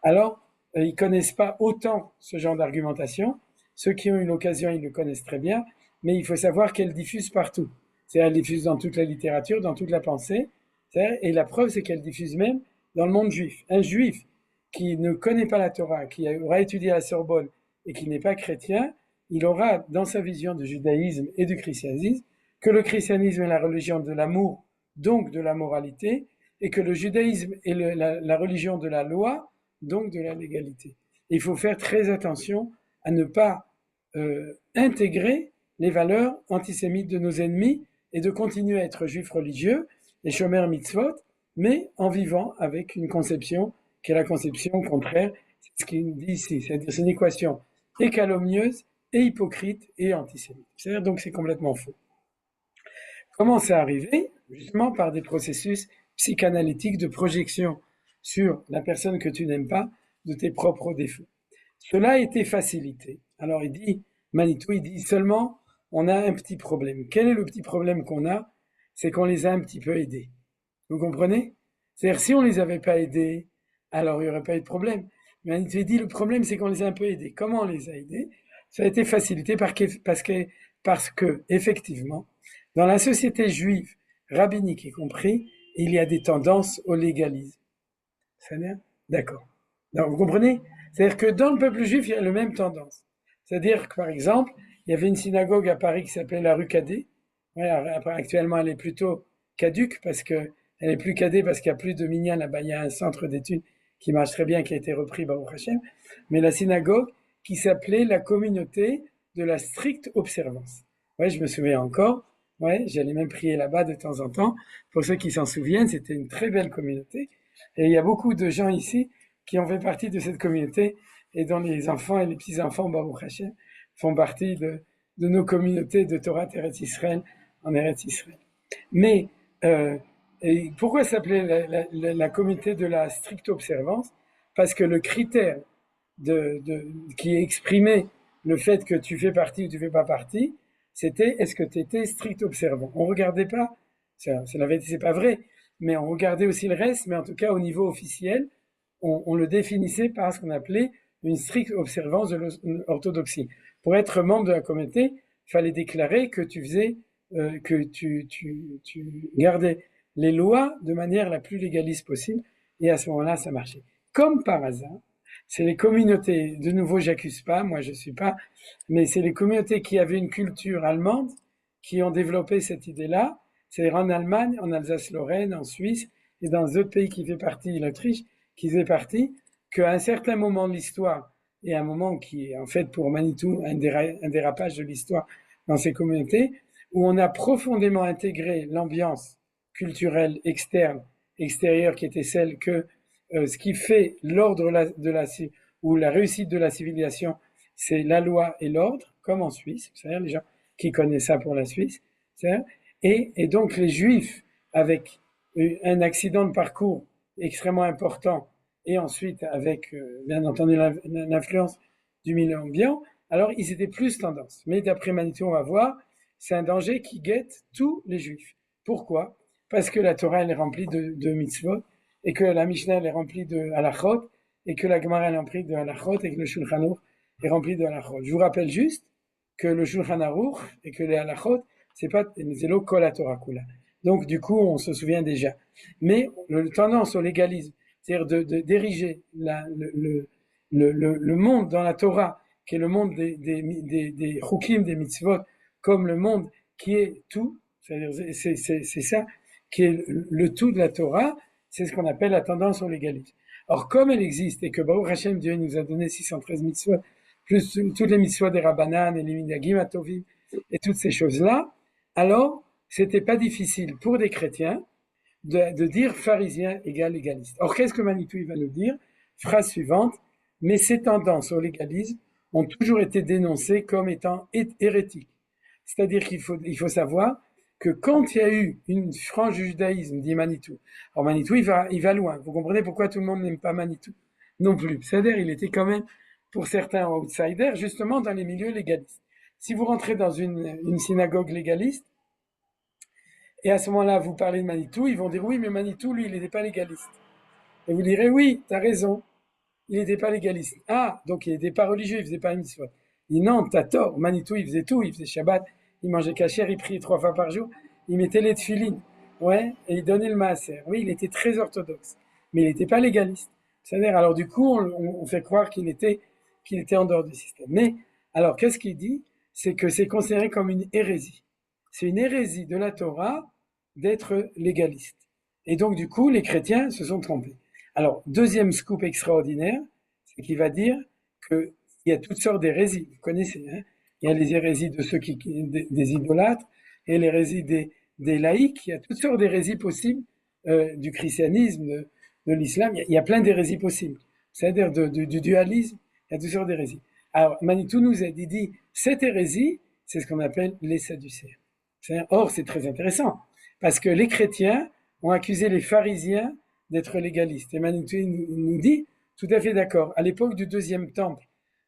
alors ils connaissent pas autant ce genre d'argumentation. Ceux qui ont eu l'occasion, ils le connaissent très bien, mais il faut savoir qu'elle diffuse partout. C'est-à-dire, elle diffuse dans toute la littérature, dans toute la pensée, et la preuve, c'est qu'elle diffuse même dans le monde juif. Un juif qui ne connaît pas la Torah, qui aura étudié à la Sorbonne et qui n'est pas chrétien, il aura dans sa vision du judaïsme et du christianisme que le christianisme est la religion de l'amour, donc de la moralité, et que le judaïsme est la religion de la loi, donc de la légalité. Et il faut faire très attention à ne pas intégrer les valeurs antisémites de nos ennemis et de continuer à être juif religieux et shomer mitzvot, mais en vivant avec une conception qui est la conception contraire, c'est ce qu'il dit ici, c'est-à-dire c'est une équation et calomnieuse, et hypocrite, et antisémite. C'est-à-dire donc c'est complètement faux. Comment c'est arrivé? Justement par des processus psychanalytiques de projection sur la personne que tu n'aimes pas de tes propres défauts. Cela a été facilité. Alors il dit, Manitou, il dit seulement, on a un petit problème. Quel est le petit problème qu'on a? C'est qu'on les a un petit peu aidés. Vous comprenez? C'est-à-dire, si on les avait pas aidés, alors il n'y aurait pas eu de problème. Mais Manitou dit, le problème, c'est qu'on les a un peu aidés. Comment on les a aidés? Ça a été facilité parce que, effectivement, dans la société juive, rabbinique y compris, il y a des tendances au légalisme. C'est-à-dire? D'accord. Donc, vous comprenez? C'est-à-dire que dans le peuple juif, il y a la même tendance. C'est-à-dire que, par exemple, il y avait une synagogue à Paris qui s'appelait la rue Cadet. Ouais, actuellement, elle est plutôt caduque parce que elle est plus cadée parce qu'il n'y a plus de minyan là-bas. Il y a un centre d'études qui marche très bien, qui a été repris, Baruch Hashem. Mais la synagogue qui s'appelait la communauté de la stricte observance. Ouais, je me souviens encore. Ouais, j'allais même prier là-bas de temps en temps. Pour ceux qui s'en souviennent, c'était une très belle communauté. Et il y a beaucoup de gens ici qui ont fait partie de cette communauté et dont les enfants et les petits-enfants, Baruch Hashem, font partie de nos communautés de Torah Eretz Israël en Eretz Israël. Mais et pourquoi s'appelait la communauté de la stricte observance? Parce que le critère qui exprimait le fait que tu fais partie ou tu fais pas partie, c'était est-ce que tu étais strict observant. On regardait pas, c'est la vérité, c'est pas vrai, mais on regardait aussi le reste, mais en tout cas au niveau officiel, on le définissait par ce qu'on appelait une stricte observance de l'orthodoxie. Pour être membre de la communauté, il fallait déclarer que tu faisais, que tu gardais les lois de manière la plus légaliste possible, et à ce moment-là, ça marchait. Comme par hasard, c'est les communautés, de nouveau, j'accuse pas, moi je suis pas, mais c'est les communautés qui avaient une culture allemande qui ont développé cette idée-là, c'est-à-dire en Allemagne, en Alsace-Lorraine, en Suisse, et dans d'autres pays qui fait partie, l'Autriche, qui fait partie, qu'à un certain moment de l'histoire, et un moment qui est en fait pour Manitou un dérapage de l'histoire dans ces communautés, où on a profondément intégré l'ambiance culturelle extérieure qui était celle que ce qui fait l'ordre ou la réussite de la civilisation, c'est la loi et l'ordre, comme en Suisse, c'est-à-dire les gens qui connaissent ça pour la Suisse, et donc les Juifs, avec un accident de parcours extrêmement important, et ensuite avec, bien entendu, l'influence du milieu ambiant, alors ils étaient plus tendance. Mais d'après Manitou, on va voir, c'est un danger qui guette tous les Juifs. Pourquoi? Parce que la Torah, elle est remplie de mitzvot, et que la Mishnah, elle est remplie de halachot, et que la Gemara, elle est remplie de halachot, et que le Shulchan Aruch est rempli de halachot. Je vous rappelle juste que le Shulchan Aruch et que les halachot, c'est pas zélo kol la Torah kula. Donc, du coup, on se souvient déjà. Mais le tendance au légalisme, c'est-à-dire d'ériger le monde dans la Torah qui est le monde des chukim, des mitzvot, comme le monde qui est tout, c'est-à-dire c'est ça, qui est le tout de la Torah, c'est ce qu'on appelle la tendance au légalisme. Or, comme elle existe, et que Baruch Hashem, Dieu nous a donné 613 mitzvot, plus toutes les mitzvot des Rabbanan et les Minhagim Atovim, et toutes ces choses-là, alors, c'était pas difficile pour des chrétiens de dire pharisien égale légaliste. Or, qu'est-ce que Manitou va nous dire? Phrase suivante, mais ces tendances au légalisme ont toujours été dénoncées comme étant hérétiques. C'est-à-dire qu'il faut savoir que quand il y a eu une frange du judaïsme, dit Manitou, alors Manitou, il va loin. Vous comprenez pourquoi tout le monde n'aime pas Manitou non plus. C'est-à-dire, il était quand même, pour certains outsiders, justement dans les milieux légalistes. Si vous rentrez dans une synagogue légaliste, et à ce moment-là, vous parlez de Manitou, ils vont dire oui, mais Manitou, lui, il n'était pas légaliste. Et vous direz oui, t'as raison, il n'était pas légaliste. Ah, donc il n'était pas religieux, il faisait pas une mitzvah. Il dit non, t'as tort, Manitou, il faisait tout, il faisait Shabbat, il mangeait kasher, il priait 3 fois par jour, il mettait les tefilines, ouais, et il donnait le maaser. Oui, il était très orthodoxe, mais il n'était pas légaliste. C'est-à-dire, alors du coup, on fait croire qu'il était en dehors du système. Mais, alors, qu'est-ce qu'il dit? C'est que c'est considéré comme une hérésie. C'est une hérésie de la Torah d'être légaliste. Et donc, du coup, les chrétiens se sont trompés. Alors, deuxième scoop extraordinaire, c'est qu'il va dire qu'il y a toutes sortes d'hérésies. Vous connaissez, hein? Il y a les hérésies de ceux des idolâtres, et les hérésies des laïcs. Il y a toutes sortes d'hérésies possibles du christianisme, de l'islam. Il y a plein d'hérésies possibles. C'est-à-dire du dualisme, il y a toutes sortes d'hérésies. Alors, Manitou nous a dit, cette hérésie, c'est ce qu'on appelle les sadducéens. Or, c'est très intéressant, parce que les chrétiens ont accusé les pharisiens d'être légalistes. Et Manitou nous dit, tout à fait d'accord, à l'époque du deuxième temple,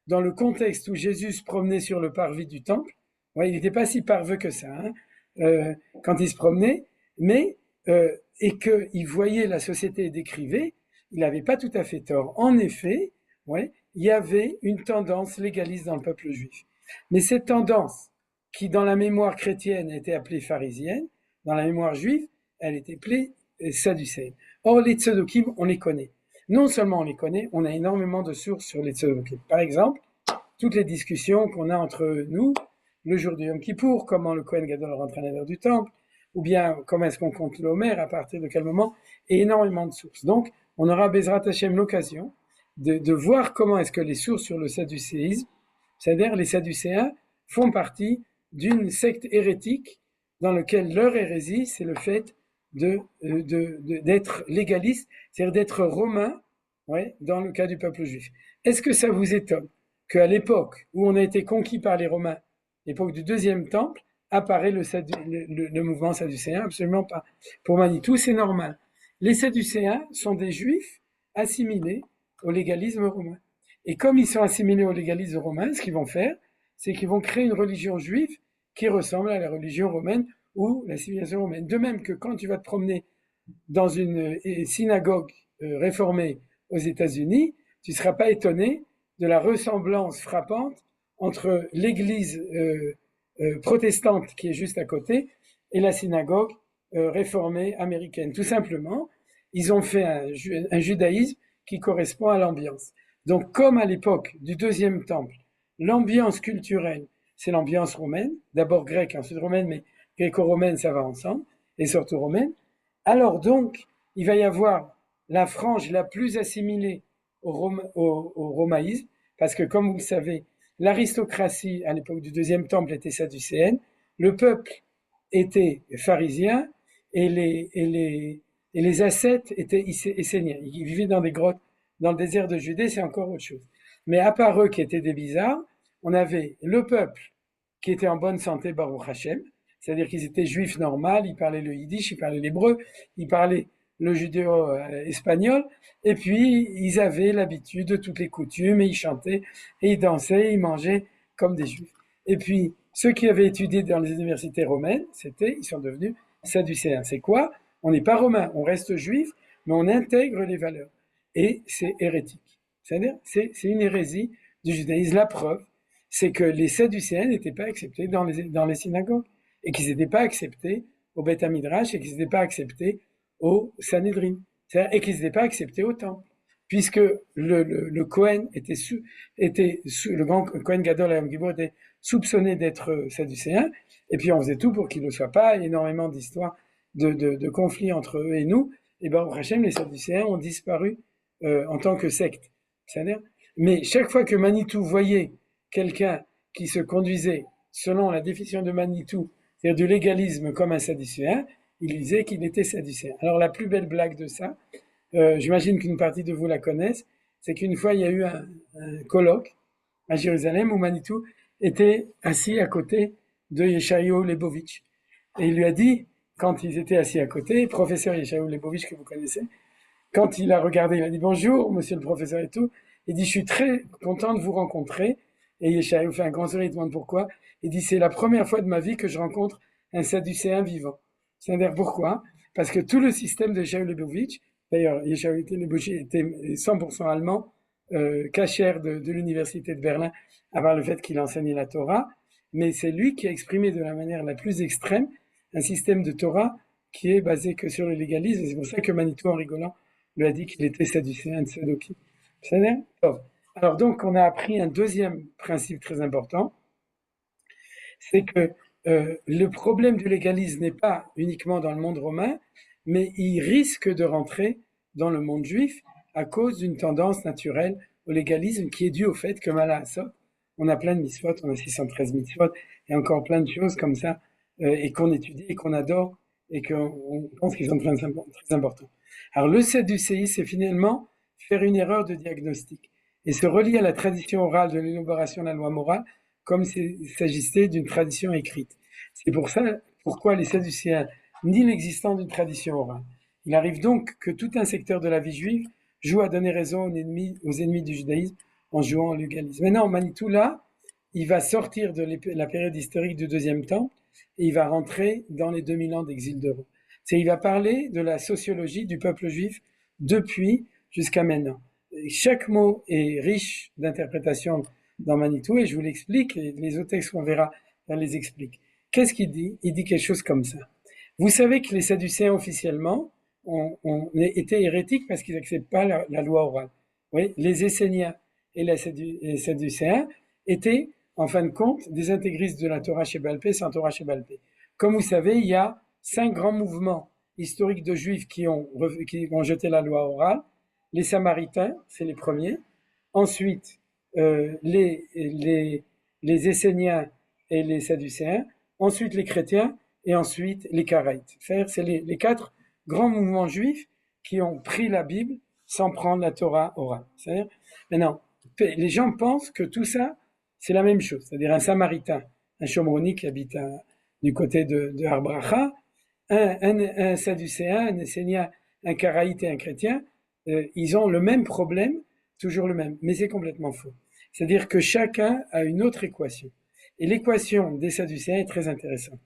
dans le contexte où Jésus se promenait sur le parvis du temple, ouais, il n'était pas si parveux que ça, hein, quand il se promenait, mais et qu'il voyait la société décrivée, il n'avait pas tout à fait tort. En effet, ouais, il y avait une tendance légaliste dans le peuple juif. Mais cette tendance, qui dans la mémoire chrétienne était appelée pharisienne, dans la mémoire juive, elle était appelée sadducéenne. Or, les tzedokim, on les connaît. Non seulement on les connaît, on a énormément de sources sur les tzedokim. Par exemple, toutes les discussions qu'on a entre nous, le jour du Yom Kippour, comment le Kohen Gadol rentre à l'intérieur du temple, ou bien comment est-ce qu'on compte l'Omer, à partir de quel moment, et énormément de sources. Donc, on aura Bezrat Hashem l'occasion de voir comment est-ce que les sources sur le sadducéisme, c'est-à-dire les sadducéens, font partie d'une secte hérétique dans laquelle leur hérésie, c'est le fait d'être légaliste, c'est-à-dire d'être romain, ouais, dans le cas du peuple juif. Est-ce que ça vous étonne qu'à l'époque où on a été conquis par les Romains, l'époque du deuxième temple, apparaît le mouvement sadducéen? Absolument pas. Pour Manitou, c'est normal. Les sadducéens sont des juifs assimilés au légalisme romain. Et comme ils sont assimilés au légalisme romain, ce qu'ils vont faire, c'est qu'ils vont créer une religion juive qui ressemble à la religion romaine ou la civilisation romaine. De même que quand tu vas te promener dans une synagogue réformée aux États-Unis, tu ne seras pas étonné de la ressemblance frappante entre l'église protestante qui est juste à côté et la synagogue réformée américaine. Tout simplement, ils ont fait un judaïsme qui correspond à l'ambiance. Donc, comme à l'époque du deuxième temple, l'ambiance culturelle, c'est l'ambiance romaine, d'abord grecque, ensuite romaine, mais gréco-romaine, ça va ensemble, et surtout romaine. Alors donc, il va y avoir la frange la plus assimilée au romaïsme, parce que comme vous le savez, l'aristocratie à l'époque du deuxième temple était sadducéenne, le peuple était pharisien, et les ascètes étaient esséniens. Ils vivaient dans des grottes, dans le désert de Judée, c'est encore autre chose. Mais à part eux qui étaient des bizarres, on avait le peuple qui était en bonne santé, Baruch Hashem, c'est-à-dire qu'ils étaient juifs normaux, ils parlaient le yiddish, ils parlaient l'hébreu, ils parlaient le judéo-espagnol, et puis ils avaient l'habitude de toutes les coutumes, et ils chantaient, et ils dansaient, ils mangeaient comme des juifs. Et puis, ceux qui avaient étudié dans les universités romaines, ils sont devenus sadducéens. C'est quoi? On n'est pas romain, on reste juif, mais on intègre les valeurs. Et c'est hérétique. C'est-à-dire, c'est une hérésie du judaïsme. La preuve, c'est que les sadducéens n'étaient pas acceptés dans les synagogues, et qu'ils n'étaient pas acceptés au Beth Midrash, et qu'ils n'étaient pas acceptés au Sanhedrin, et qu'ils n'étaient pas acceptés au temple. puisque le Cohen le grand Cohen Gadol à Yom Kippour était soupçonné d'être sadducéen, et puis on faisait tout pour qu'il ne le soit pas, énormément d'histoires de conflits entre eux et nous, et Baruch Hashem, les sadducéens ont disparu en tant que secte. C'est-à-dire, mais chaque fois que Manitou voyait quelqu'un qui se conduisait selon la définition de Manitou, c'est-à-dire du légalisme comme un sadducéen, il disait qu'il était sadducéen. Alors la plus belle blague de ça, j'imagine qu'une partie de vous la connaissent, c'est qu'une fois il y a eu un colloque à Jérusalem où Manitou était assis à côté de Yeshayahu Lebovitch. Et il lui a dit, quand ils étaient assis à côté, professeur Yeshayahu Lebovitch que vous connaissez, quand il a regardé, il a dit bonjour, monsieur le professeur et tout. Il dit, je suis très content de vous rencontrer. Et Yeshayahu fait un grand sourire, il demande pourquoi. Il dit, c'est la première fois de ma vie que je rencontre un sadducéen vivant. C'est-à-dire pourquoi? Parce que tout le système de Yeshayahu Lebovitch, d'ailleurs, Yeshayahu Lebovitch était 100% allemand, cachère de l'université de Berlin, à part le fait qu'il enseignait la Torah. Mais c'est lui qui a exprimé de la manière la plus extrême un système de Torah qui est basé que sur le légalisme. Et c'est pour ça que Manitou, en rigolant, lui a dit qu'il était sadducéen de Sadoki. Alors donc, on a appris un deuxième principe très important, c'est que le problème du légalisme n'est pas uniquement dans le monde romain, mais il risque de rentrer dans le monde juif à cause d'une tendance naturelle au légalisme qui est due au fait que Mala Asot, on a plein de mitzvot, on a 613 mitzvot, et encore plein de choses comme ça, et qu'on étudie, et qu'on adore, et qu'on pense qu'ils sont très importants. Alors le sadducéisme, c'est finalement faire une erreur de diagnostic, et se relier à la tradition orale de l'élaboration de la loi morale, comme s'il s'agissait d'une tradition écrite. C'est pour ça pourquoi les sadducéens nient l'existence d'une tradition orale. Il arrive donc que tout un secteur de la vie juive joue à donner raison aux ennemis du judaïsme en jouant au légalisme. Maintenant, Manitou, là, il va sortir de la période historique du deuxième temple et il va rentrer dans les 2000 ans d'exil de Rome. Il va parler de la sociologie du peuple juif depuis jusqu'à maintenant. Et chaque mot est riche d'interprétation dans Manitou et je vous l'explique, et les autres textes qu'on verra, on les explique. Qu'est-ce qu'il dit? Il dit quelque chose comme ça. Vous savez que les sadducéens officiellement ont été hérétiques parce qu'ils n'acceptent pas la loi orale. Oui, les Esséniens et les sadducéens étaient, en fin de compte, des intégristes de la Torah Shebalpé sans Torah Shebalpé. Comme vous savez, il y a 5 grands mouvements historiques de juifs qui ont jeté la loi orale. Les Samaritains, c'est les premiers. Ensuite, les Esséniens et les Sadducéens. Ensuite, les chrétiens. Et ensuite, les Karaïtes. C'est les 4 grands mouvements juifs qui ont pris la Bible sans prendre la Torah orale. C'est-à-dire, maintenant, les gens pensent que tout ça, c'est la même chose. C'est-à-dire un Samaritain, un Shomroni qui habite du côté de Arbracha, un Sadducéen, un Essénien, un Karaïte et un chrétien, ils ont le même problème, toujours le même. Mais c'est complètement faux. C'est-à-dire que chacun a une autre équation. Et l'équation des Sadducéens est très intéressante.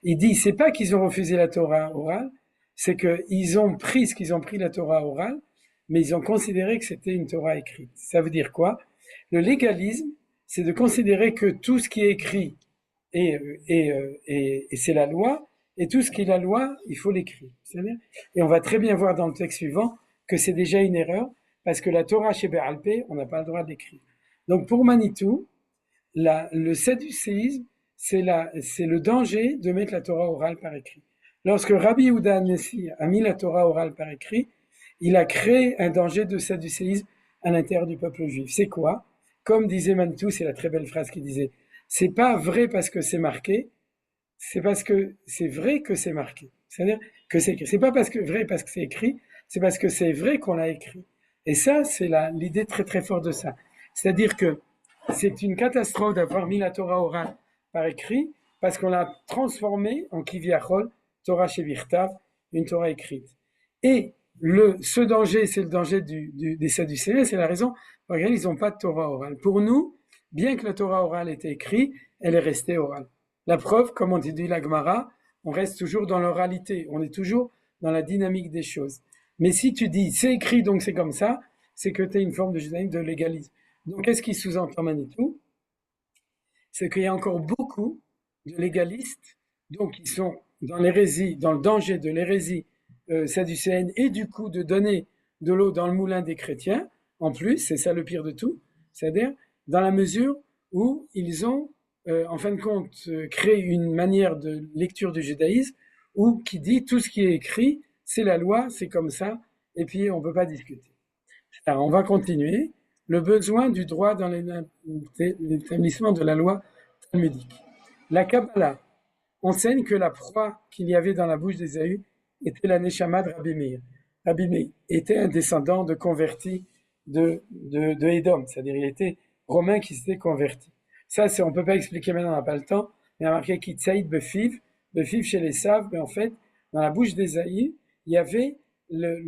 Il dit, c'est pas qu'ils ont refusé la Torah orale, c'est qu'ils ont pris ce qu'ils ont pris la Torah orale, mais ils ont considéré que c'était une Torah écrite. Ça veut dire quoi? Le légalisme, c'est de considérer que tout ce qui est écrit et c'est la loi, et tout ce qui est la loi, il faut l'écrire. Et on va très bien voir dans le texte suivant que c'est déjà une erreur, parce que la Torah chez Béalpé, on n'a pas le droit d'écrire. Donc pour Manitou, le sadducéisme, c'est le danger de mettre la Torah orale par écrit. Lorsque Rabbi Yehuda Nessi a mis la Torah orale par écrit, il a créé un danger de sadducéisme à l'intérieur du peuple juif. C'est quoi? Comme disait Manitou, c'est la très belle phrase qu'il disait, c'est pas vrai parce que c'est marqué, c'est parce que c'est vrai que c'est marqué. C'est-à-dire que c'est écrit. C'est pas vrai parce que c'est écrit, c'est parce que c'est vrai qu'on l'a écrit. Et ça, c'est l'idée très très forte de ça. C'est-à-dire que c'est une catastrophe d'avoir mis la Torah orale par écrit, parce qu'on l'a transformée en Kiviachol, Torah Shevirtav, une Torah écrite. Et ce danger, c'est le danger des Sadducéens, c'est la raison pour laquelle ils n'ont pas de Torah orale. Pour nous, bien que la Torah orale ait été écrite, elle est restée orale. La preuve, comme on dit la Gemara, on reste toujours dans l'oralité, on est toujours dans la dynamique des choses. Mais si tu dis c'est écrit donc c'est comme ça, c'est que tu as une forme de judaïsme, de légalisme. Donc qu'est-ce qui sous-entend Manitou? C'est qu'il y a encore beaucoup de légalistes, donc qui sont dans l'hérésie, dans le danger de l'hérésie sadducéenne, et du coup de donner de l'eau dans le moulin des chrétiens, en plus, c'est ça le pire de tout, c'est-à-dire dans la mesure où ils ont, en fin de compte, créé une manière de lecture du judaïsme où qui dit tout ce qui est écrit, c'est la loi, c'est comme ça, et puis on ne peut pas discuter. Alors, on va continuer. Le besoin du droit dans l'établissement de la loi talmudique. La Kabbalah enseigne que la proie qu'il y avait dans la bouche d'Ésaü était la Neshama de Rabbi Meir. Rabbi Meir était un descendant de convertis de Édom, c'est-à-dire il était romain qui s'était converti. Ça, on ne peut pas expliquer maintenant, on n'a pas le temps, mais il y a marqué Kitsaïd Befiv chez les Saves, mais en fait, dans la bouche d'Ésaü, il y avait,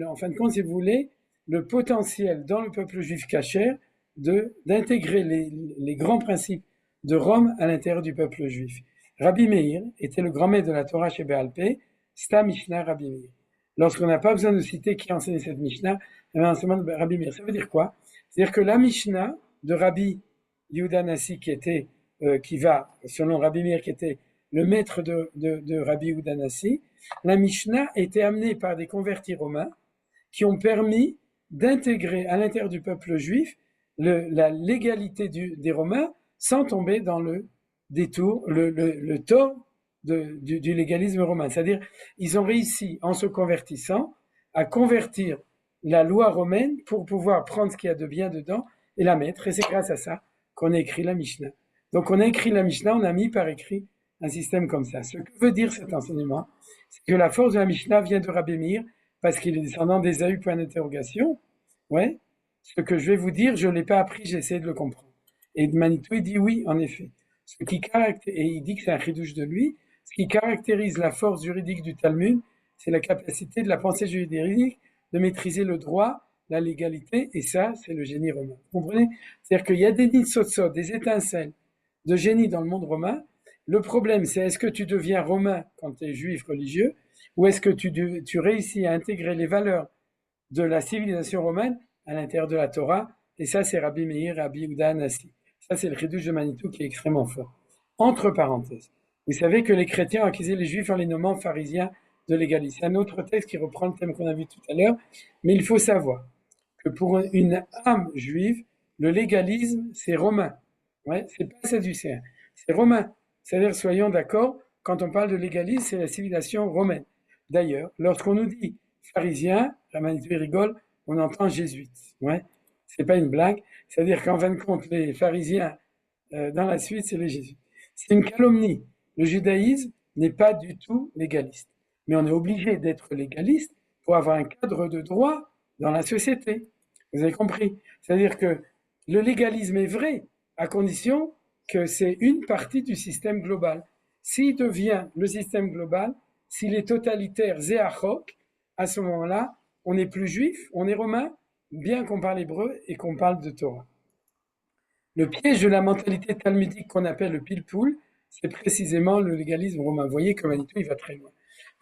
en fin de compte, si vous voulez, le potentiel dans le peuple juif cachère d'intégrer les grands principes de Rome à l'intérieur du peuple juif. Rabbi Meir était le grand maître de la Torah chez Béal Pé, Sta Mishnah Rabbi Meir. Lorsqu'on n'a pas besoin de citer qui enseignait cette Mishnah, l'enseignement de Rabbi Meir. Ça veut dire quoi? C'est-à-dire que la Mishnah de Rabbi Yehuda Nassi, qui va, selon Rabbi Meir, qui était le maître de Rabbi Yehuda Nassi, la Mishnah était amenée par des convertis romains qui ont permis d'intégrer à l'intérieur du peuple juif la légalité des Romains sans tomber dans le détour, le tort du légalisme romain. C'est-à-dire, ils ont réussi, en se convertissant, à convertir la loi romaine pour pouvoir prendre ce qu'il y a de bien dedans et la mettre. Et c'est grâce à ça qu'on a écrit la Mishnah. Donc, on a écrit la Mishnah, on a mis par écrit un système comme ça. Ce que veut dire cet enseignement, c'est que la force de la Mishnah vient de Rabbi Meir, parce qu'il est descendant d'Ésaü, point d'interrogation. Ouais. Ce que je vais vous dire, je ne l'ai pas appris, j'ai essayé de le comprendre. Et Manitou, il dit oui, en effet. Et il dit que c'est un chidouche de lui. Ce qui caractérise la force juridique du Talmud, c'est la capacité de la pensée juridique de maîtriser le droit, la légalité, et ça, c'est le génie romain. Vous comprenez? C'est-à-dire qu'il y a des nitsotsot, des étincelles de génie dans le monde romain. Le problème, c'est est-ce que tu deviens romain quand tu es juif religieux, ou est-ce que tu réussis à intégrer les valeurs de la civilisation romaine à l'intérieur de la Torah? Et ça, c'est Rabbi Meir, Rabbi Yehuda Nassi. Ça, c'est le chidouche de Manitou qui est extrêmement fort. Entre parenthèses, vous savez que les chrétiens ont accusé les juifs en les nommant pharisiens de légalisme. C'est un autre texte qui reprend le thème qu'on a vu tout à l'heure, mais il faut savoir que pour une âme juive, le légalisme, c'est romain. Ouais, c'est pas sadducéen, c'est romain. C'est-à-dire, soyons d'accord, quand on parle de légalisme, c'est la civilisation romaine. D'ailleurs, lorsqu'on nous dit pharisien, la Manitou rigole, on entend jésuite. Ouais, c'est pas une blague. C'est-à-dire qu'en fin de compte, les pharisiens, dans la suite, c'est les jésuites. C'est une calomnie. Le judaïsme n'est pas du tout légaliste. Mais on est obligé d'être légaliste pour avoir un cadre de droit dans la société. Vous avez compris? C'est-à-dire que le légalisme est vrai à condition que c'est une partie du système global. S'il devient le système global, s'il est totalitaire, zéachok, à ce moment-là, on n'est plus juif, on est romain, bien qu'on parle hébreu et qu'on parle de Torah. Le piège de la mentalité talmudique qu'on appelle le pilpoul, c'est précisément le légalisme romain. Vous voyez que Manitou, il va très loin.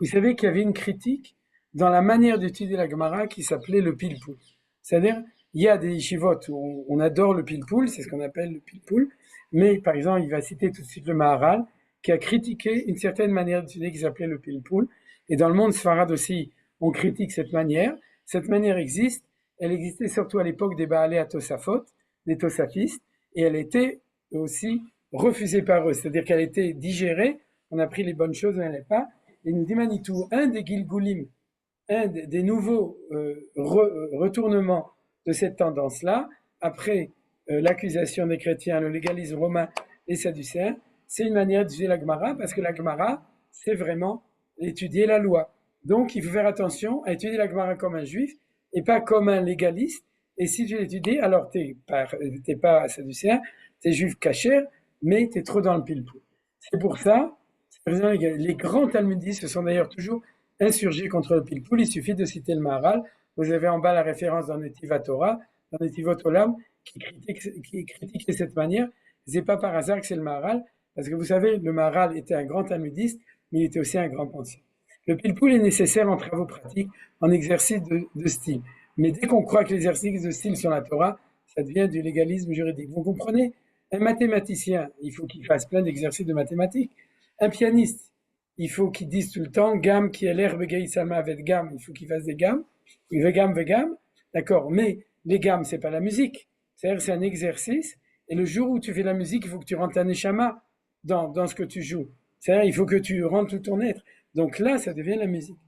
Vous savez qu'il y avait une critique dans la manière d'étudier la Gemara qui s'appelait le pilpoul. C'est-à-dire, il y a des yeshivot où on adore le pilpoul, c'est ce qu'on appelle le pilpoul, mais par exemple, il va citer tout de suite le Maharal, qui a critiqué une certaine manière d'étudier qui s'appelait le pilpoul. Et dans le monde sfarad aussi, on critique cette manière. Cette manière existe. Elle existait surtout à l'époque des Baalé à Tosafot, des Tosafistes, et elle était aussi refusée par eux. C'est-à-dire qu'elle était digérée, on a pris les bonnes choses, mais elle n'est pas. Et nous dit Manitou, un des Gilgulim, un des nouveaux retournements de cette tendance-là, après l'accusation des chrétiens, le légalisme romain, les sadducéens, c'est une manière d'étudier la Gemara, parce que la Gemara, c'est vraiment étudier la loi. Donc, il faut faire attention à étudier la Gemara comme un juif, et pas comme un légaliste. Et si tu l'étudies, alors t'es pas sadducéen, t'es juif cachère, mais t'es trop dans le pilpou. C'est pour ça, les grands talmudistes se sont d'ailleurs toujours insurgés contre le pilpoul. Il suffit de citer le Maharal. Vous avez en bas la référence dans Netiva Torah, dans Netivot Olam, qui critiquait cette manière. C'est pas par hasard que c'est le Maharal, parce que vous savez, le Maharal était un grand talmudiste, mais il était aussi un grand penseur. Le pilpoul est nécessaire en travaux pratiques, en exercice de style. Mais dès qu'on croit que l'exercice de style sur la Torah, ça devient du légalisme juridique. Vous comprenez? Un mathématicien, il faut qu'il fasse plein d'exercices de mathématiques. Un pianiste, il faut qu'il dise tout le temps gamme qui est l'herbe gaïsama avec gamme, il faut qu'il fasse des gammes, veut gamme. D'accord, mais les gammes, c'est pas la musique. C'est-à-dire, c'est un exercice. Et le jour où tu fais la musique, il faut que tu rentres un neshama dans ce que tu joues. C'est-à-dire, il faut que tu rentres tout ton être. Donc là, ça devient la musique.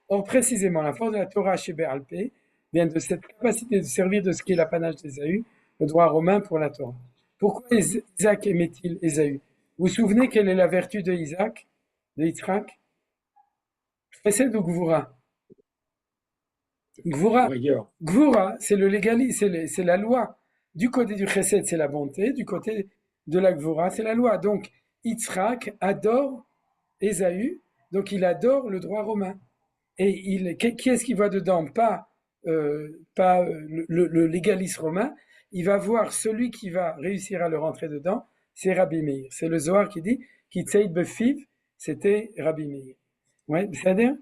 Or, précisément, la force de la Torah chez Béalpé vient de cette capacité de servir de ce qui est l'apanage d'Ésaü, le droit romain pour la Torah. Pourquoi Isaac aimait-il Ésaü? Vous vous souvenez quelle est la vertu de Isaac, de Yitzhak? Chesed ou Gvura? Gvura, Gvura, c'est le légalisme, c'est la loi. Du côté du Chesed, c'est la bonté. Du côté de la Gvura, c'est la loi. Donc, Yitzhak adore Ésaü, donc il adore le droit romain. Et qui est-ce qui voit dedans? Pas le légaliste romain. Il va voir celui qui va réussir à le rentrer dedans, c'est Rabbi Meir. C'est le Zohar qui dit qui tseid befiv, c'était Rabbi Meir. Ouais, c'est-à-dire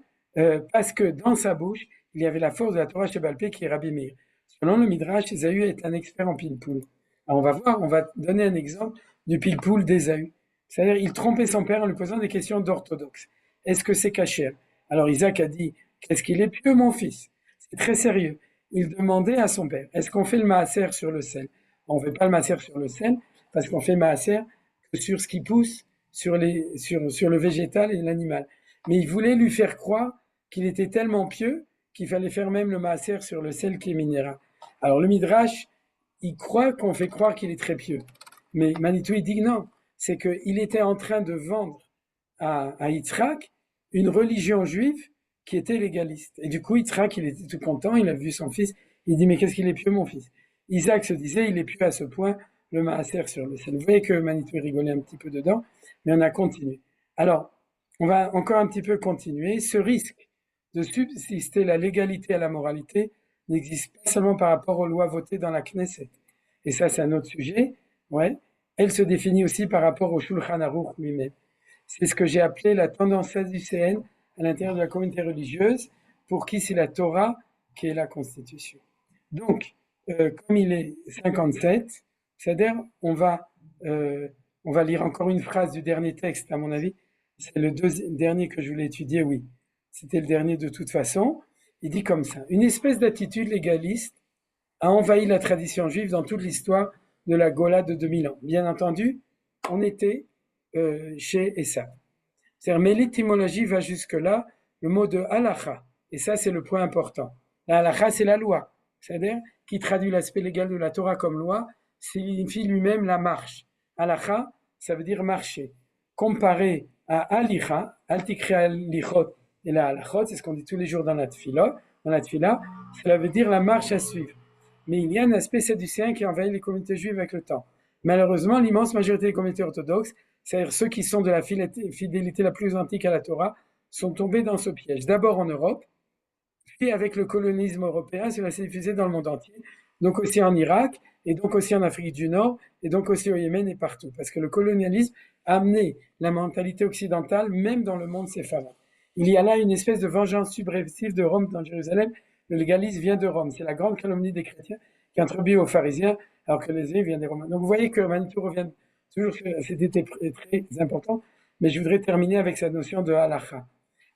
parce que dans sa bouche, il y avait la force de la Torah Shebalpé qui est Rabbi Meir. Selon le Midrash, Ésaü est un expert en pile-poule. Alors on va voir, on va donner un exemple du pile-poule d'Ésaü. C'est-à-dire, il trompait son père en lui posant des questions d'orthodoxe. Est-ce que c'est cachère? Alors Isaac a dit, qu'est-ce qu'il est pieux, mon fils? C'est très sérieux. Il demandait à son père, est-ce qu'on fait le maaser sur le sel? On ne fait pas le maaser sur le sel, parce qu'on fait maaser que sur ce qui pousse, sur le végétal et l'animal. Mais il voulait lui faire croire qu'il était tellement pieux qu'il fallait faire même le maaser sur le sel qui est minéral. Alors le Midrash, il croit qu'on fait croire qu'il est très pieux. Mais Manitou, il dit que non. C'est qu'il était en train de vendre à Yitzhak une religion juive qui était légaliste. Et du coup, Yitzhak, il était tout content, il a vu son fils, il dit, mais qu'est-ce qu'il est pieux, mon fils? Isaac se disait, il est pieux à ce point, le maaser sur le sel. Vous voyez que Manitou rigolait un petit peu dedans, mais on a continué. Alors, on va encore un petit peu continuer. Ce risque de subsister la légalité à la moralité n'existe pas seulement par rapport aux lois votées dans la Knesset. Et ça, c'est un autre sujet. Ouais. Elle se définit aussi par rapport au Shulchan Aruch lui-même. C'est ce que j'ai appelé la tendance sadducéenne à l'intérieur de la communauté religieuse, pour qui c'est la Torah qui est la Constitution. Donc, comme il est 57, c'est-à-dire on va lire encore une phrase du dernier texte, à mon avis. C'est le dernier que je voulais étudier, oui. C'était le dernier de toute façon. Il dit comme ça. Une espèce d'attitude légaliste a envahi la tradition juive dans toute l'histoire de la Gola de 2000 ans. Bien entendu, on était chez Esav. Mais l'étymologie va jusque-là, le mot de halacha, et ça c'est le point important. La halacha c'est la loi, c'est-à-dire qui traduit l'aspect légal de la Torah comme loi, signifie lui-même la marche. Halacha, ça veut dire marcher. Comparé à alicha, altikri alichot, et la halachot, c'est ce qu'on dit tous les jours dans la tfila, cela veut dire la marche à suivre. Mais il y a un aspect sadducéen qui envahit les communautés juives avec le temps. Malheureusement, l'immense majorité des communautés orthodoxes, c'est-à-dire ceux qui sont de la fidélité la plus antique à la Torah, sont tombés dans ce piège. D'abord en Europe, puis avec le colonialisme européen, cela s'est diffusé dans le monde entier, donc aussi en Irak, et donc aussi en Afrique du Nord, et donc aussi au Yémen et partout. Parce que le colonialisme a amené la mentalité occidentale, même dans le monde séfarade. Il y a là une espèce de vengeance subversive de Rome dans Jérusalem. Le légalisme vient de Rome. C'est la grande calomnie des chrétiens qui introduit aux pharisiens, alors que les viennent des Romains. Donc vous voyez que Manitou revient toujours, c'était très important, mais je voudrais terminer avec cette notion de halacha.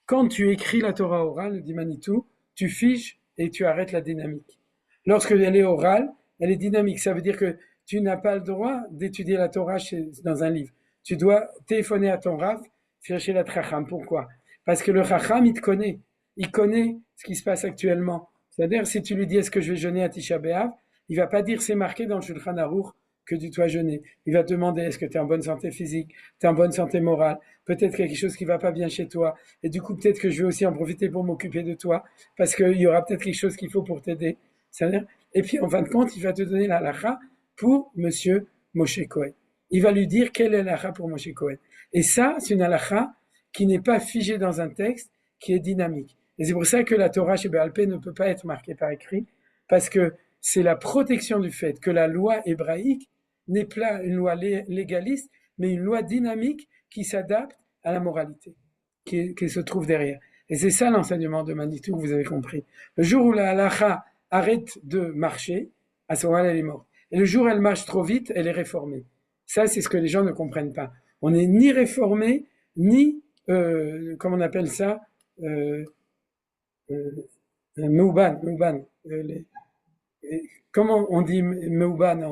Quand tu écris la Torah orale, dit Manitou, tu figes et tu arrêtes la dynamique. Lorsqu'elle est orale, elle est dynamique. Ça veut dire que tu n'as pas le droit d'étudier la Torah dans un livre. Tu dois téléphoner à ton Rav, chercher la Tracham. Pourquoi? Parce que le Chacham, il te connaît. Il connaît ce qui se passe actuellement. C'est-à-dire, si tu lui dis est-ce que je vais jeûner à Tisha B'Av, il va pas dire c'est marqué dans le Shulchan Aruch que tu dois jeûner. Il va te demander est-ce que tu es en bonne santé physique, tu es en bonne santé morale, peut-être quelque chose qui va pas bien chez toi, et du coup peut-être que je vais aussi en profiter pour m'occuper de toi, parce qu'il y aura peut-être quelque chose qu'il faut pour t'aider. C'est-à-dire, et puis en fin de compte, il va te donner la halakha pour monsieur Moshe Cohen. Il va lui dire quelle est la halakha pour Moshe Cohen. Et ça, c'est une halakha qui n'est pas figée dans un texte, qui est dynamique. Et c'est pour ça que la Torah chez Béal Pé ne peut pas être marquée par écrit, parce que c'est la protection du fait que la loi hébraïque n'est pas une loi légaliste, mais une loi dynamique qui s'adapte à la moralité qui se trouve derrière. Et c'est ça l'enseignement de Manitou que vous avez compris. Le jour où la halakha arrête de marcher, à ce moment-là, elle est morte. Et le jour où elle marche trop vite, elle est réformée. Ça, c'est ce que les gens ne comprennent pas. On n'est ni réformé, ni, comment on appelle ça, Mouban, comment on dit meuban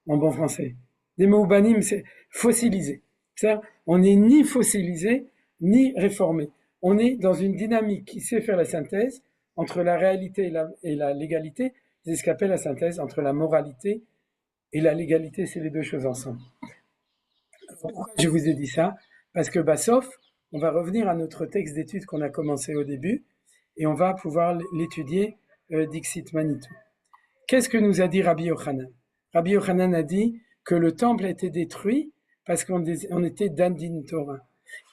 en bon français? Des meubanim, c'est fossilisé. C'est-à-dire, on n'est ni fossilisé, ni réformé. On est dans une dynamique qui sait faire la synthèse entre la réalité et la légalité. C'est ce qu'appelle la synthèse entre la moralité et la légalité, c'est les deux choses ensemble. Pourquoi je vous ai dit ça? Parce que sauf, on va revenir à notre texte d'étude qu'on a commencé au début et on va pouvoir l'étudier Dixit Manitou. Qu'est-ce que nous a dit Rabbi Yochanan? Rabbi Yochanan a dit que le temple a été détruit parce qu'on était Dandin Torah.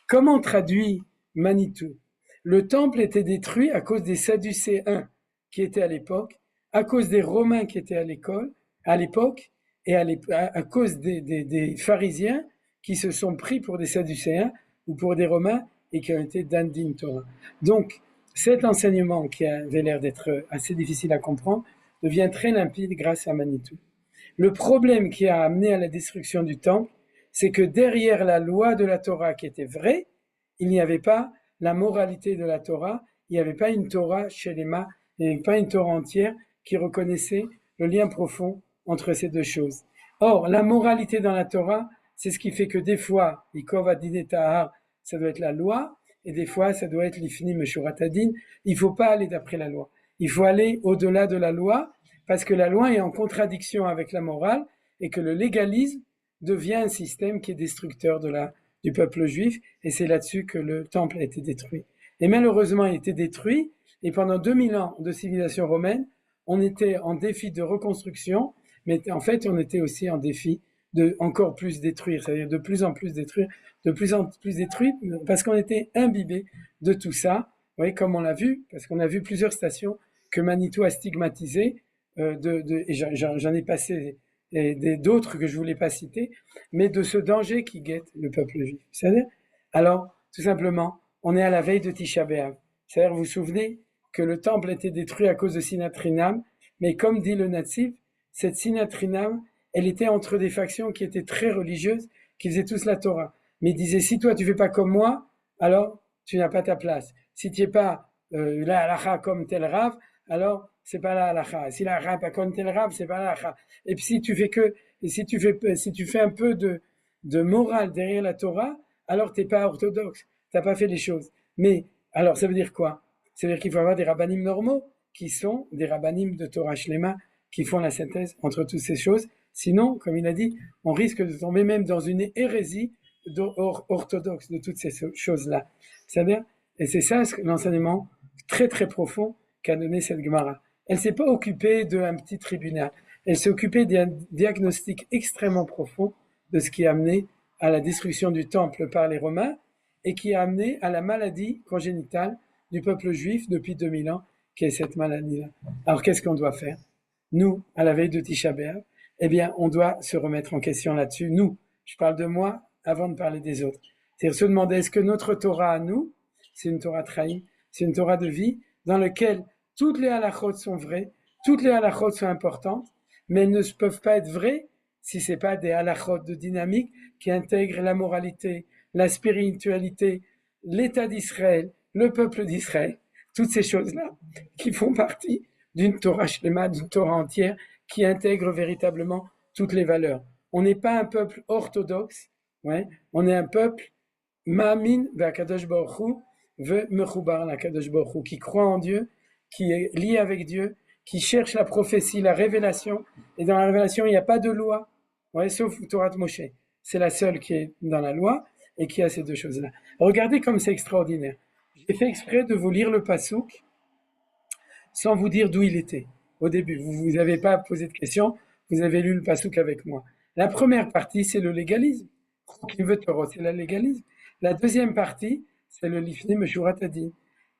Comment on traduit Manitou? Le temple était détruit à cause des Sadducéens qui étaient à l'époque, à cause des Romains qui étaient à l'époque, et à cause des pharisiens qui se sont pris pour des Sadducéens ou pour des Romains et qui ont été Dandin Torah. Donc, cet enseignement qui avait l'air d'être assez difficile à comprendre devient très limpide grâce à Manitou. Le problème qui a amené à la destruction du temple, c'est que derrière la loi de la Torah qui était vraie, il n'y avait pas la moralité de la Torah, il n'y avait pas une Torah shelema, il n'y avait pas une Torah entière qui reconnaissait le lien profond entre ces deux choses. Or, la moralité dans la Torah, c'est ce qui fait que des fois, Ikov Adin Tahar, ça doit être la loi, et des fois, ça doit être l'Ifni Meshurat Adin. Il ne faut pas aller d'après la loi. Il faut aller au-delà de la loi, parce que la loi est en contradiction avec la morale, et que le légalisme devient un système qui est destructeur du peuple juif, et c'est là-dessus que le temple a été détruit. Et malheureusement, il a été détruit, et pendant 2000 ans de civilisation romaine, on était en défi de reconstruction, mais en fait, on était aussi en défi de encore plus détruire, c'est-à-dire de plus en plus détruire, parce qu'on était imbibé de tout ça, vous voyez, comme on l'a vu, parce qu'on a vu plusieurs stations que Manitou a stigmatisées, et j'en ai passé d'autres que je voulais pas citer, mais de ce danger qui guette le peuple juif. C'est-à-dire, alors, tout simplement, on est à la veille de Tisha B'Av. C'est-à-dire, vous vous souvenez que le temple a été détruit à cause de Sinatrinam, mais comme dit le Natsif, cette Sinatrinam, elle était entre des factions qui étaient très religieuses, qui faisaient tous la Torah. Mais ils disaient, si toi tu fais pas comme moi, alors tu n'as pas ta place. Si tu n'es pas la halacha comme tel Rav, alors c'est pas la halacha. Si la halacha n'est pas comme tel Rav, c'est pas la halacha. Et puis si tu fais un peu de morale derrière la Torah, alors t'es pas orthodoxe, t'as pas fait les choses. Mais alors ça veut dire quoi? Ça veut dire qu'il faut avoir des rabbanim normaux qui sont des rabbanim de Torah Shlema qui font la synthèse entre toutes ces choses. Sinon, comme il a dit, on risque de tomber même dans une hérésie orthodoxe de toutes ces choses-là. C'est-à-dire, et c'est ça l'enseignement très très profond qu'a donné cette Gemara. Elle s'est pas occupée d'un petit tribunal. Elle s'est occupée d'un diagnostic extrêmement profond de ce qui a amené à la destruction du temple par les Romains et qui a amené à la maladie congénitale du peuple juif depuis 2000 ans, qui est cette maladie-là. Alors qu'est-ce qu'on doit faire? Nous, à la veille de Tisha B'Av, eh bien, on doit se remettre en question là-dessus. Nous, je parle de moi avant de parler des autres. C'est-à-dire se demander, est-ce que notre Torah à nous, c'est une Torah trahie, c'est une Torah de vie, dans laquelle toutes les halachot sont vraies, toutes les halachot sont importantes, mais elles ne peuvent pas être vraies si c'est pas des halachot de dynamique qui intègrent la moralité, la spiritualité, l'État d'Israël, le peuple d'Israël, toutes ces choses-là qui font partie d'une Torah Shlema, d'une Torah entière qui intègre véritablement toutes les valeurs. On n'est pas un peuple orthodoxe, ouais, on est un peuple Ma'amin ve'akadosh baruch hu ve'mechubar l'akadosh baruch hu, qui croit en Dieu, qui est lié avec Dieu, qui cherche la prophétie, la révélation, et dans la révélation il n'y a pas de loi, ouais, sauf Torah de Moshe. C'est la seule qui est dans la loi et qui a ces deux choses-là. Regardez comme c'est extraordinaire. J'ai fait exprès de vous lire le pasouk sans vous dire d'où il était. Au début, vous n'avez pas posé de questions, vous avez lu le pasouk avec moi. La première partie, c'est le légalisme. Qui veut Torah, c'est le légalisme. La deuxième partie, c'est le lifni meshurat adin.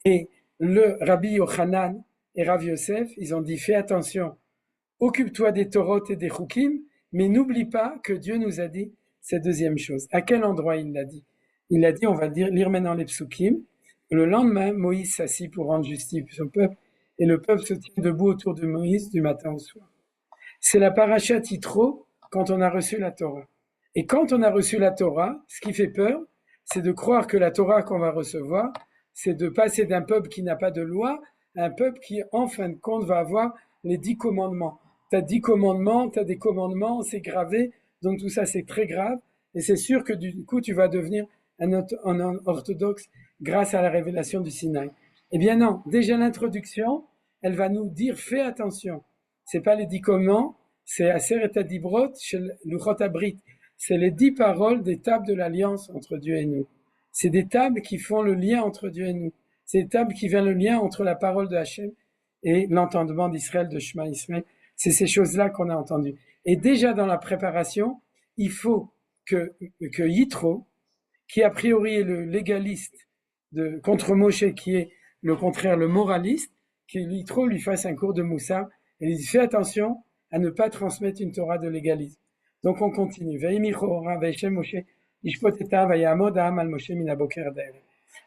Et le Rabbi Yochanan et Rav Yosef, ils ont dit, fais attention, occupe-toi des Torot et des Chukim, mais n'oublie pas que Dieu nous a dit cette deuxième chose. À quel endroit il l'a dit? Il a dit, on va lire maintenant les psukim. Le lendemain, Moïse s'assit pour rendre justice à son peuple, et le peuple se tient debout autour de Moïse du matin au soir. C'est la paracha Yitro quand on a reçu la Torah. Et quand on a reçu la Torah, ce qui fait peur, c'est de croire que la Torah qu'on va recevoir, c'est de passer d'un peuple qui n'a pas de loi à un peuple qui, en fin de compte, va avoir les 10 commandements. Tu as 10 commandements, tu as des commandements, c'est gravé, donc tout ça c'est très grave, et c'est sûr que du coup tu vas devenir un orthodoxe grâce à la révélation du Sinaï. Eh bien non, déjà l'introduction, elle va nous dire fais attention. C'est pas les 10 commandements, c'est Aseret HaDibrot chez Luchot Abrit. C'est les 10 paroles des tables de l'alliance entre Dieu et nous. C'est des tables qui font le lien entre Dieu et nous. C'est des tables qui font le lien entre la parole de Hachem et l'entendement d'Israël, de Shema Israël. C'est ces choses-là qu'on a entendues. Et déjà dans la préparation, il faut que Yitro, qui a priori est le légaliste contre Moshe, qui est le contraire, le moraliste, que Yitro lui fasse un cours de Moussa et lui dit fais attention à ne pas transmettre une Torah de légalisme. Donc on continue. Moshe ישפוט את העם ויעמוד העם על משה מן הבוקר עד הערב.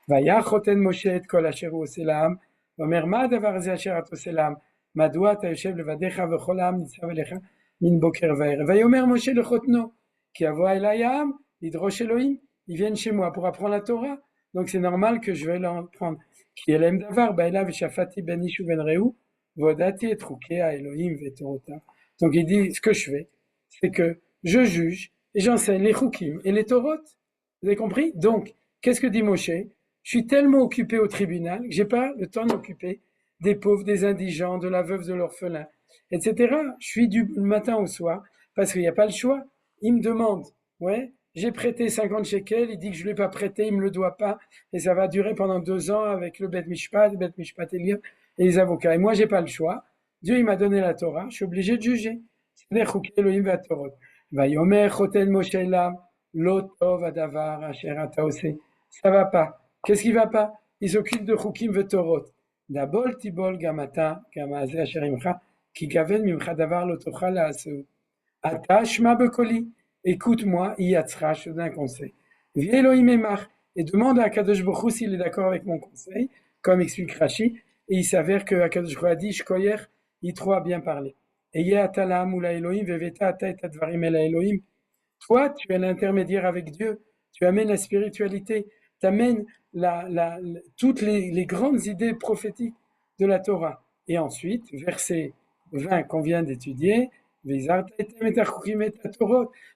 ויחותן משה את כל אשר הוא עושה לעם, ואומר מה הדבר הזה אשר אתה עושה לעם? מדוע אתה יושב לבדיך וכל העם ניצב אליך מן בוקר וערב? ויאמר משה לחותנו, כי יבוא אליי העם לדרוש אלוהים, ils viennent chez moi pour apprendre la Torah, donc c'est normal que je vais leur prendre. כי אליהם דבר, בא אליו ושפטתי בין איש ובין רעהו, והודעתי את חוקי האלוהים ואת תורותיו. Donc il dit, ce que je fais, c'est que je juge et j'enseigne les Chukim et les Torot. Vous avez compris? Donc, qu'est-ce que dit Moshe? Je suis tellement occupé au tribunal que j'ai pas le temps d'occuper des pauvres, des indigents, de la veuve, de l'orphelin, etc. Je suis du matin au soir parce qu'il n'y a pas le choix. Il me demande, ouais, j'ai prêté 50 shekels, il dit que je ne l'ai pas prêté, il me le doit pas, et ça va durer pendant 2 ans avec le Bet Mishpat Elia et les avocats. Et moi, j'ai pas le choix. Dieu, il m'a donné la Torah, je suis obligé de juger. C'est les Chukim Elohim va Torot. ויאמר חותן משה אליו, לא טוב הדבר אשר אתה עושה. Ça va pas. Qu'est-ce qui va pas? Il s'occupe de חוקים וTorot. דבול תיבול גם אתה, גם הזה אשר עמך, כי כבד ממך דבר לא תוכל לעשהו. אתה שמע בקולי, écoute-moi, יצחק, je te donne un conseil. ואלוהים עמך, et demande à Akadosh Baruch Hu s'il est d'accord avec mon conseil, comme explique Rashi, et il s'avère que Akadosh Baruch Hu a dit, Shkoyer, Yitro a bien parlé. Toi, tu es l'intermédiaire avec Dieu, tu amènes la spiritualité, tu amènes toutes les grandes idées prophétiques de la Torah. Et ensuite, verset 20 qu'on vient d'étudier,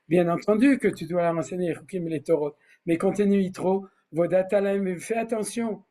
bien entendu que tu dois leur enseigner les Chukim et les Torot, mais continue Yitro, fais attention,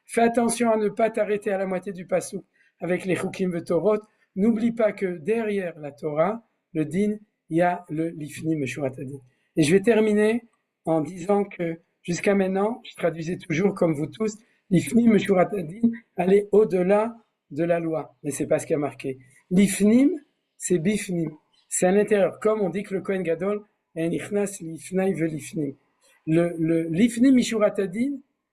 fais attention à ne pas t'arrêter à la moitié du pasuk avec les Chukim et Torot. N'oublie pas que derrière la Torah, le din, il y a le Lifnim Meshurat Adin. Et je vais terminer en disant que jusqu'à maintenant, je traduisais toujours comme vous tous, Lifnim Meshurat Adin allait au-delà de la loi. Mais c'est pas ce qui a marqué. Lifnim, c'est Bifnim. C'est à l'intérieur. Comme on dit que le Kohen Gadol est un Ichnas Lifnai ve Lifnim. Le Lifnim Meshurat Adin,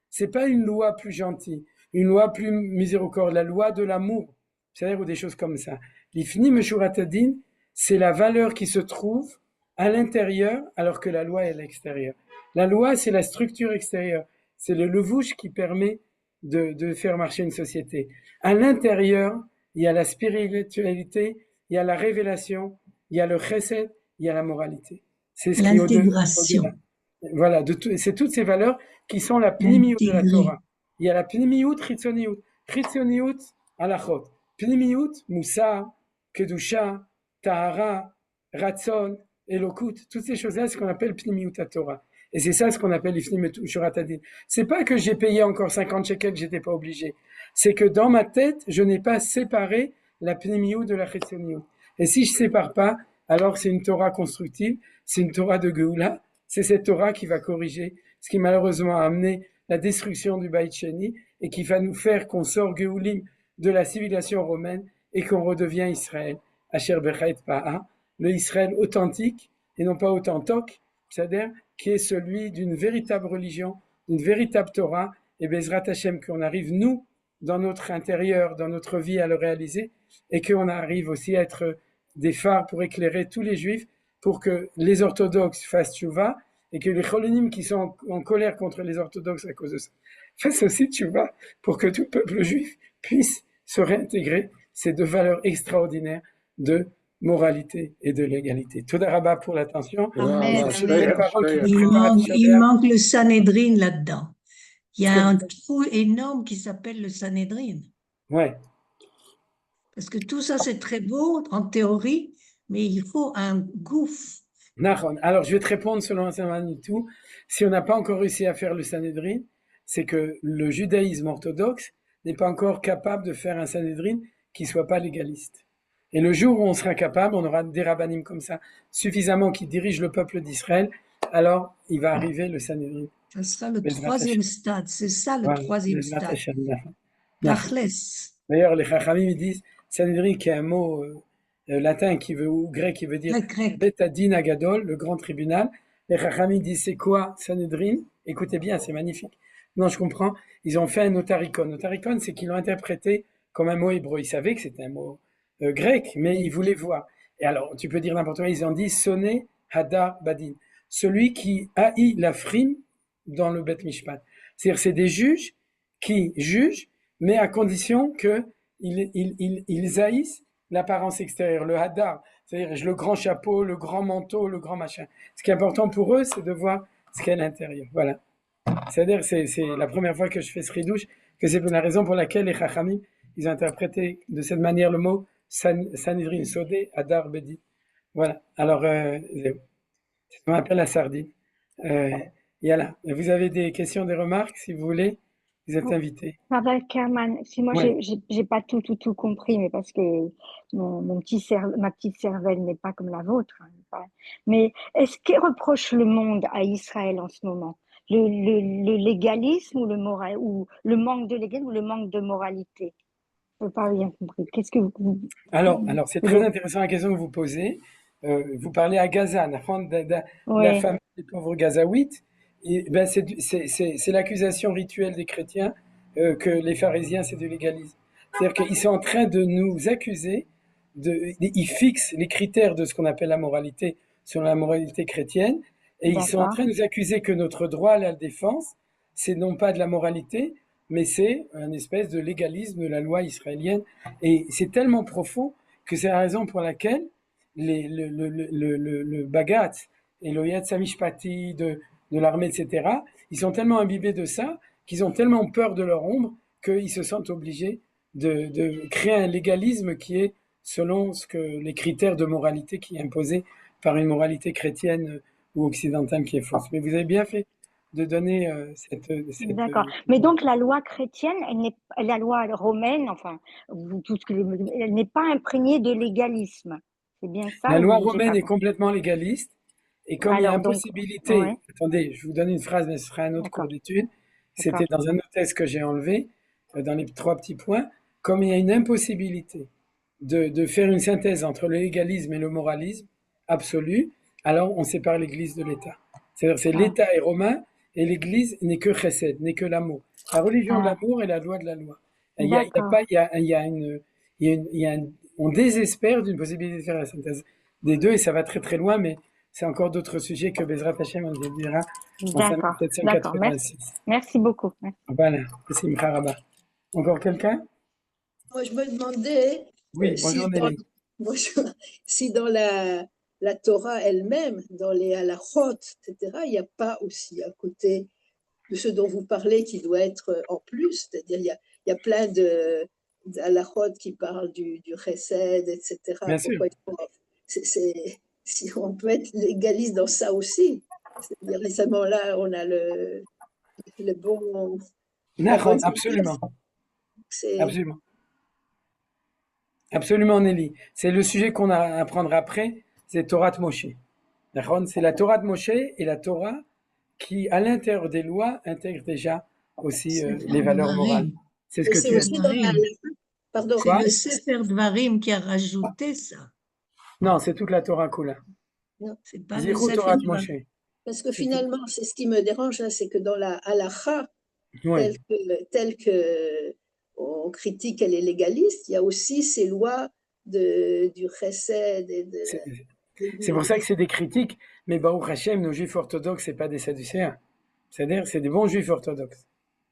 c'est pas une loi plus gentille, une loi plus miséricorde, la loi de l'amour, c'est-à-dire ou des choses comme ça. L'ifnim meshurat adin, c'est la valeur qui se trouve à l'intérieur alors que la loi est à l'extérieur. La loi, c'est la structure extérieure, c'est le levouche qui permet de faire marcher une société. À l'intérieur, il y a la spiritualité, il y a la révélation, il y a le chesed, il y a la moralité. C'est ce qui est au-delà. Voilà, c'est toutes ces valeurs qui sont la pnimiyut de la Torah. Il y a la pnimiyut, chitzoniyut. Chitzoniyut, halachot. Pnimiyut, moussa, kedusha, tahara, ratzon, elokut. Toutes ces choses-là, c'est ce qu'on appelle pnimiyut à Torah. Et c'est ça ce qu'on appelle l'ifnim meshurat adin. C'est pas que j'ai payé encore 50 shekels que j'étais pas obligé. C'est que dans ma tête, je n'ai pas séparé la pnimiyut de la chitzoniyut. Et si je sépare pas, alors c'est une Torah constructive, c'est une Torah de Geoula. C'est cette Torah qui va corriger ce qui malheureusement a amené la destruction du Beit Sheni et qui va nous faire qu'on sort Geoulim de la civilisation romaine et qu'on redevient Israël. Asher Bechet Pa'a, le Israël authentique et non pas authentique, c'est-à-dire qui est celui d'une véritable religion, d'une véritable Torah, et Bezrat Hashem qu'on arrive nous dans notre intérieur, dans notre vie à le réaliser et qu'on arrive aussi à être des phares pour éclairer tous les Juifs pour que les orthodoxes fassent tchouva et que les cholonim qui sont en colère contre les orthodoxes à cause de ça fassent aussi tchouva pour que tout peuple juif puisse se réintégrer ces deux valeurs extraordinaires de moralité et de légalité. Toda Rabba pour l'attention. Amen. Il manque le Sanhedrin là-dedans. Il y a un trou énorme qui s'appelle le Sanhedrin. Ouais. Parce que tout ça, c'est très beau en théorie, mais il faut un gouffre. Alors, je vais te répondre selon l'enseignement Manitou. Si on n'a pas encore réussi à faire le Sanhédrin, c'est que le judaïsme orthodoxe n'est pas encore capable de faire un Sanhédrin qui soit pas légaliste. Et le jour où on sera capable, on aura des rabbinim comme ça, suffisamment qui dirigent le peuple d'Israël, alors il va arriver le Sanhédrin. Ce sera le Bezrat troisième Hashem. stade. C'est ça le Voilà, troisième Bezrat stade. Hashem. Tachles. D'ailleurs, les Chachamim ils disent Sanhédrin, qui est un mot latin qui veut, ou grec qui veut dire Grec. Betadin Agadol, le grand tribunal. Les Chachamim disent c'est quoi Sanhédrin? Écoutez bien, c'est magnifique. Non, je comprends. Ils ont fait un notaricon. Notaricon, c'est qu'ils l'ont interprété comme un mot hébreu. Ils savaient que c'était un mot grec, mais ils voulaient voir. Et alors, tu peux dire n'importe quoi. Ils ont dit Soné Hadar Badin, celui qui haït la frime dans le Bet Mishpat. C'est-à-dire, c'est des juges qui jugent, mais à condition qu'ils haïssent l'apparence extérieure, le hadar, c'est-à-dire le grand chapeau, le grand manteau, le grand machin. Ce qui est important pour eux, c'est de voir ce qu'il y a à l'intérieur. Voilà. C'est-à-dire, c'est la première fois que je fais ce ridouche, que c'est la raison pour laquelle les Chachamim, ils ont interprété de cette manière le mot Sanhedrin, Sodé, Hadar, Bedi. Voilà. Alors, c'est ce qu'on appelle la sardine. Voilà. Vous avez des questions, des remarques, si vous voulez, vous êtes invités. Raval Kerman, si moi Ouais. j'ai pas tout compris, mais parce que ma petite cervelle n'est pas comme la vôtre, hein. Mais est-ce qu'il reproche le monde à Israël en ce moment? Le légalisme ou le moral, ou le manque de légalisme ou le manque de moralité? Je n'ai pas bien compris. Qu'est-ce que vous... Alors, c'est très intéressant la question que vous posez. Vous parlez à Gaza, la Ouais, famille des pauvres Gazaouites. Et ben c'est l'accusation rituelle des chrétiens que les pharisiens, c'est du légalisme. C'est-à-dire qu'ils sont en train de nous accuser, ils fixent les critères de ce qu'on appelle la moralité selon la moralité chrétienne, et ils sont en d'accord. train de nous accuser que notre droit à la défense, c'est non pas de la moralité, mais c'est un espèce de légalisme de la loi israélienne. Et c'est tellement profond que c'est la raison pour laquelle le Bagat et le Yad Samishpati de l'armée, etc., ils sont tellement imbibés de ça qu'ils ont tellement peur de leur ombre qu'ils se sentent obligés de créer un légalisme qui est selon ce que les critères de moralité qui est imposé par une moralité chrétienne ou occidentale qui est fausse. Mais vous avez bien fait de donner D'accord. Mais donc la loi chrétienne, la loi romaine, enfin, elle n'est pas imprégnée de légalisme. C'est bien ça La loi ou j'ai romaine pas est compris? complètement légaliste, et comme il y a Alors donc, impossibilité, ouais, attendez, je vous donne une phrase, mais ce sera un autre cours d'accord, d'étude, d'accord. c'était dans un autre texte que j'ai enlevé, dans les 3 petits points, comme il y a une impossibilité de faire une synthèse entre le légalisme et le moralisme absolu, alors on sépare l'Église de l'État. C'est-à-dire c'est Ah, l'État est romain, et l'Église n'est que chesed, n'est que l'amour. La religion de ah, l'amour et la loi de la loi. Il y a d'accord. pas, il y a une, il y a une- il y a un- on désespère d'une possibilité de faire la synthèse des deux, et ça va très très loin, mais c'est encore d'autres sujets que Bezrat Hashem on dira en D'accord, d'accord. Merci, 5786. merci beaucoup. Merci. Voilà, Simcha Rabba. Encore quelqu'un? Moi, je me demandais Oui, bonjour si dans, Nelly. bonjour, si dans la Torah elle-même, dans les halachot, etc., il n'y a pas aussi à côté de ce dont vous parlez qui doit être en plus, c'est-à-dire il y a plein de halachot qui parlent du chesed, etc. Bien sûr. Pourquoi si on peut être légaliste dans ça aussi, c'est-à-dire récemment là, on a le bon, la bonne Absolument, c'est absolument. Absolument, Nelly. C'est le sujet qu'on a à apprendre après, c'est Torah de Moshe. D'accord. C'est la Torah de Moshe et la Torah qui, à l'intérieur des lois, intègre déjà aussi les valeurs morales. C'est ce et que c'est tu as aussi dit. dans la pardon, C'est Quoi? le Sefer Dvarim qui a rajouté ça. Non, c'est toute la Torah Kula. C'est pas le Zéro Sefer Torah de Dvarim. Moshe. parce que finalement, c'est ce qui me dérange, là, c'est que dans la halacha, Oui. telle que on critique, elle est légaliste, il y a aussi ces lois du chesed et C'est pour ça que c'est des critiques, mais Baruch Hashem, nos juifs orthodoxes, c'est pas des sadducéens. C'est-à-dire, c'est des bons juifs orthodoxes.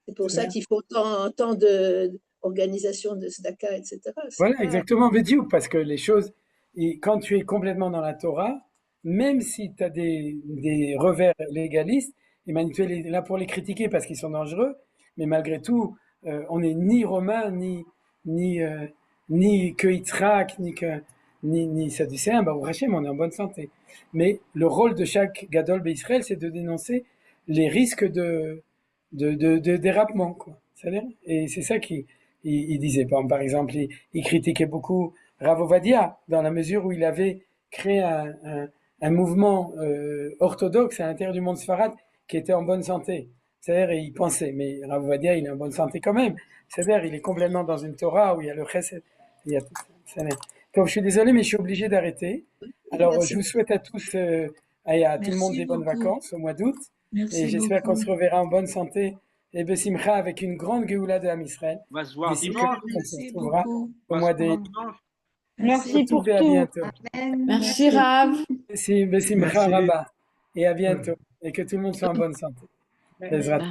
c'est pour C'est ça bien. qu'il faut tant d'organisations de tzedaka, etc. Voilà, exactement, Bediou, parce que les choses, et quand tu es complètement dans la Torah, même si tu as des revers légalistes, Emmanuel est là pour les critiquer parce qu'ils sont dangereux, mais malgré tout, on n'est ni romain, ni que Yitzhak, ni Sadducéens, Baruch Hashem, on est en bonne santé. Mais le rôle de chaque Gadol Israël, c'est de dénoncer les risques de dérapement, quoi. C'est-à-dire, et c'est ça qu'il disait. Par exemple, il critiquait beaucoup Rav Ovadia, dans la mesure où il avait créé un mouvement orthodoxe à l'intérieur du monde sfarade qui était en bonne santé. C'est-à-dire, il pensait, mais Rav Ovadia, il est en bonne santé quand même. C'est-à-dire, il est complètement dans une Torah où il y a le chesed, il y a tout ça. Donc, je suis désolé, mais je suis obligé d'arrêter. Alors, Merci. je vous souhaite à tous, et à tout le monde Merci des bonnes beaucoup. vacances au mois d'août. Et Merci j'espère qu'on se beaucoup. reverra en bonne santé et Bessimcha avec une grande Géoula de Ham Israël. On va se voir D'ici peu, dimanche. on se Merci retrouvera beaucoup. au On va mois se voir des dimanche. Merci pour Touvé, à tout. bientôt. Amen. Merci Rav. Bessimcha Merci. Rabba et à bientôt. Et que tout le monde soit en bonne santé. Bezrat.